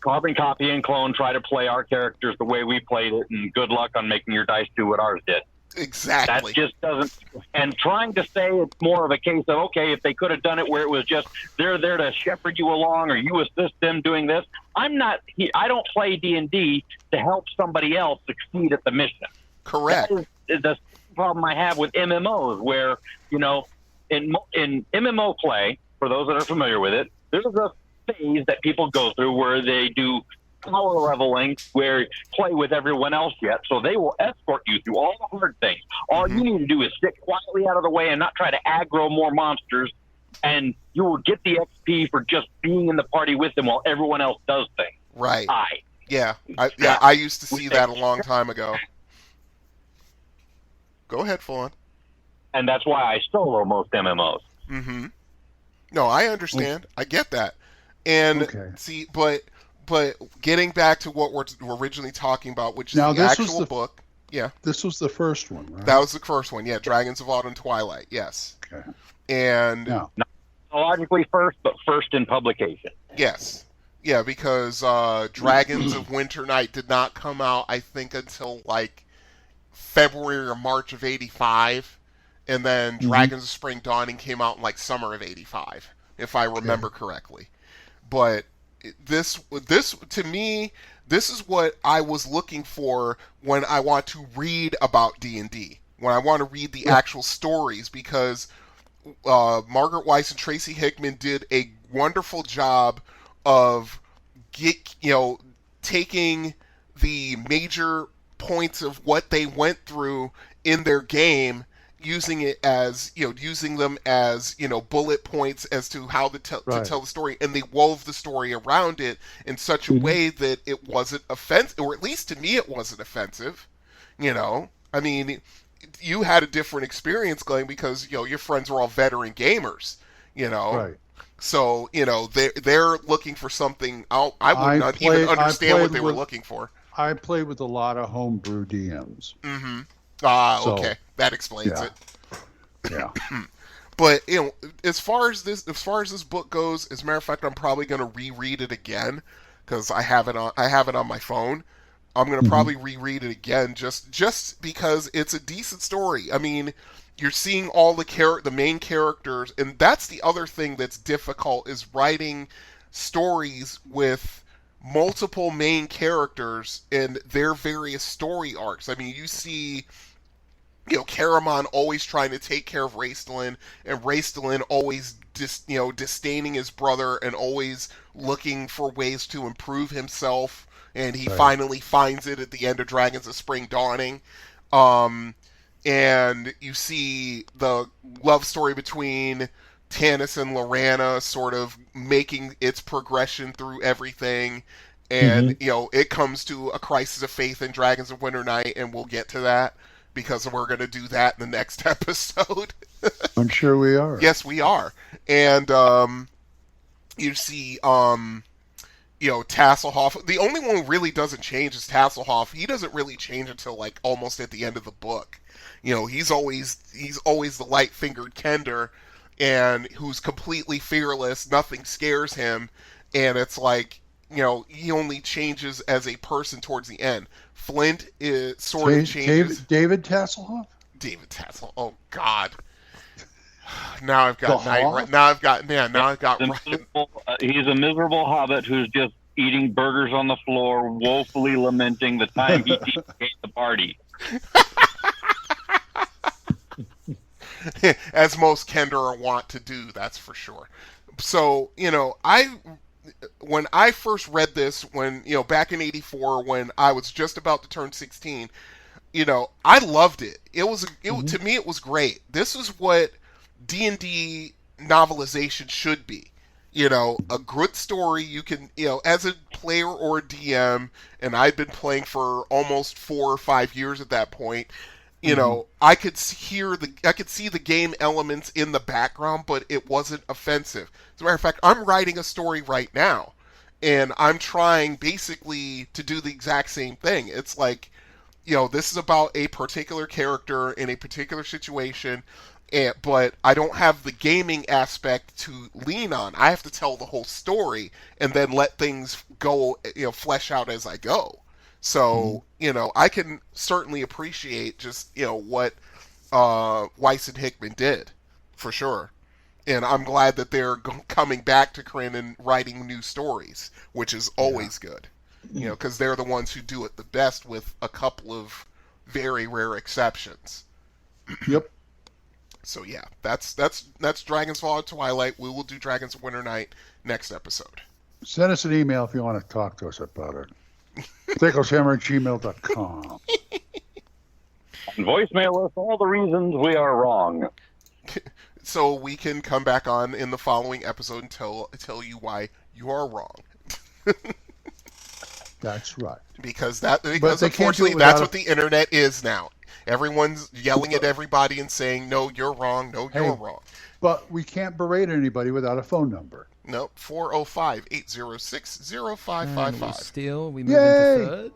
G: carbon copy and clone, try to play our characters the way we played it, and good luck on making your dice do what ours did.
E: Exactly.
G: That just doesn't. And trying to say it's more of a case of, okay, if they could have done it where it was just they're there to shepherd you along or you assist them doing this. I don't play D&D to help somebody else succeed at the mission.
E: Correct.
G: That is the problem I have with MMOs, where in MMO play, for those that are familiar with it, there's a phase that people go through where they do power leveling, where play with everyone else yet, so they will escort you through all the hard things. All you need to do is sit quietly out of the way and not try to aggro more monsters, and you will get the XP for just being in the party with them while everyone else does things.
E: Right. I used to see that a long time ago. Go ahead, Fawn.
G: And that's why I solo most MMOs.
E: Mm-hmm. No, I understand. I get that. And see, but getting back to what we're originally talking about, which is
F: now,
E: the actual book. Yeah.
F: This was the first one, right?
E: That was the first one, yeah. Dragons of Autumn Twilight, yes.
F: Okay.
E: And
F: now,
G: not chronologically first, but first in publication.
E: Yes. Yeah, because Dragons of Winter Night did not come out, I think, until like February or March of '85. And then Dragons of Spring Dawning came out in like summer of '85, if I remember correctly. But this to me, this is what I was looking for when I want to read about D&D, when I want to read the actual stories, because Margaret Weiss and Tracy Hickman did a wonderful job of taking the major points of what they went through in their game, using them as bullet points as to how to tell the story, and they wove the story around it in such a way that it wasn't offensive, or at least to me it wasn't offensive. I mean, you had a different experience, Glenn, because your friends were all veteran gamers,
F: Right.
E: So they're looking for something. I would not even understand what they were looking for.
F: I played with a lot of homebrew DMs.
E: Mm-hmm. Okay, that explains it.
F: Yeah.
E: But as far as this book goes, as a matter of fact, I'm probably going to reread it again because I have it on my phone. I'm going to probably reread it again just because it's a decent story. I mean, you're seeing all the main characters, and that's the other thing that's difficult, is writing stories with multiple main characters and their various story arcs. I mean, you see Caramon always trying to take care of Raistlin, and Raistlin always disdaining his brother and always looking for ways to improve himself, and he finally finds it at the end of Dragons of Spring Dawning. And you see the love story between Tanis and Lorana sort of making its progression through everything, and it comes to a crisis of faith in Dragons of Winter Night, and we'll get to that because we're going to do that in the next episode.
F: I'm sure we are.
E: Yes, we are. And you see Tasselhoff. The only one who really doesn't change is Tasselhoff. He doesn't really change until like almost at the end of the book. He's always the light-fingered Kender, and who's completely fearless. Nothing scares him, and it's like he only changes as a person towards the end. Flint is sort of changes.
F: David Tasselhoff.
E: David Tasselhoff. Oh God. Now I've got Now I've got
G: he's a miserable hobbit who's just eating burgers on the floor, woefully lamenting the time he ate the party.
E: As most Kender are wont to do, that's for sure. So, when I first read this, back in '84, when I was just about to turn 16, I loved it. To me, it was great. This is what D&D novelization should be. A good story you can, as a player or a DM, and I've been playing for almost 4 or 5 years at that point. I could see the game elements in the background, but it wasn't offensive. As a matter of fact, I'm writing a story right now, and I'm trying basically to do the exact same thing. It's like, this is about a particular character in a particular situation, but I don't have the gaming aspect to lean on. I have to tell the whole story and then let things go, flesh out as I go. So, I can certainly appreciate just, what Weiss and Hickman did, for sure. And I'm glad that they're coming back to Krynn and writing new stories, which is always good. Because they're the ones who do it the best, with a couple of very rare exceptions.
F: Yep.
E: So yeah, that's Dragons of Autumn Twilight. We will do Dragons of Winter Night next episode.
F: Send us an email if you want to talk to us about it. THACOshammer@gmail.com.
G: And voicemail us all the reasons we are wrong.
E: So we can come back on in the following episode and tell you why you are wrong.
F: That's right.
E: Because unfortunately that's what the internet is now. Everyone's yelling at everybody and saying, "No, you're wrong. No, you're wrong."
F: But we can't berate anybody without a phone number.
E: Nope. 405-806-0555.
O: Still, we move into third.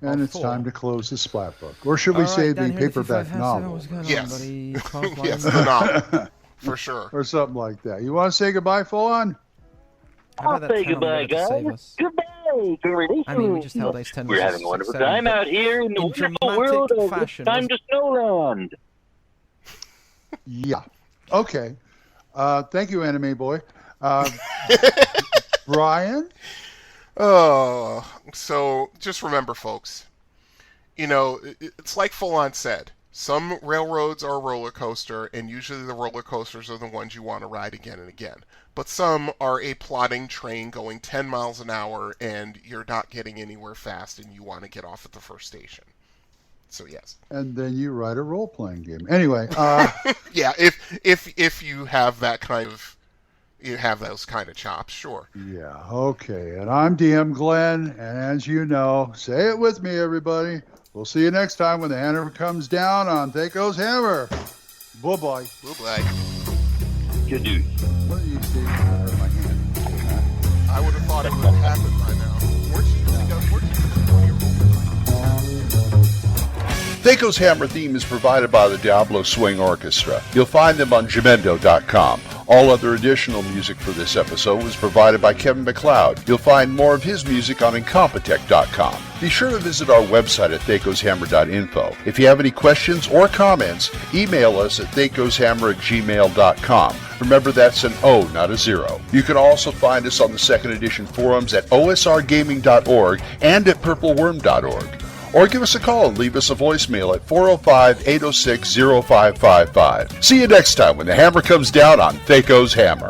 F: And it's time to close the Splatbook. Or should we say the paperback novel?
E: Yes. Yes, the novel. For sure.
F: Or something like that. You want to say goodbye, Full-On?
G: I'll say goodbye, guys. Goodbye.
O: I mean, we just held Ace 10.
G: We're having a wonderful time out here in the wonderful world of It's Time to Snowland.
F: Yeah. Okay. Thank you, Anime Boy. Brian?
E: Oh, so just remember, folks, it's like Full-On said. Some railroads are a roller coaster, and usually the roller coasters are the ones you want to ride again and again. But some are a plodding train going 10 miles an hour, and you're not getting anywhere fast, and you want to get off at the first station. So yes.
F: And then you ride a role-playing game. Anyway.
E: Yeah, if you have that kind of... You have those kind of chops, sure.
F: Yeah, okay. And I'm DM Glenn, and as you know, say it with me, everybody. We'll see you next time when the hammer comes down on THACO's Hammer. Bye-bye.
E: Bye-bye.
G: Good news.
F: What do you see out of my hand?
E: I would have thought it would have happened by now.
B: THACO's Hammer theme is provided by the Diablo Swing Orchestra. You'll find them on Jamendo.com. All other additional music for this episode was provided by Kevin MacLeod. You'll find more of his music on Incompetech.com. Be sure to visit our website at thacoshammer.info. If you have any questions or comments, email us at thacoshammer@gmail.com. Remember, that's an O, not a 0. You can also find us on the second edition forums at osrgaming.org and at purpleworm.org. Or give us a call and leave us a voicemail at 405-806-0555. See you next time when the hammer comes down on THACO's Hammer.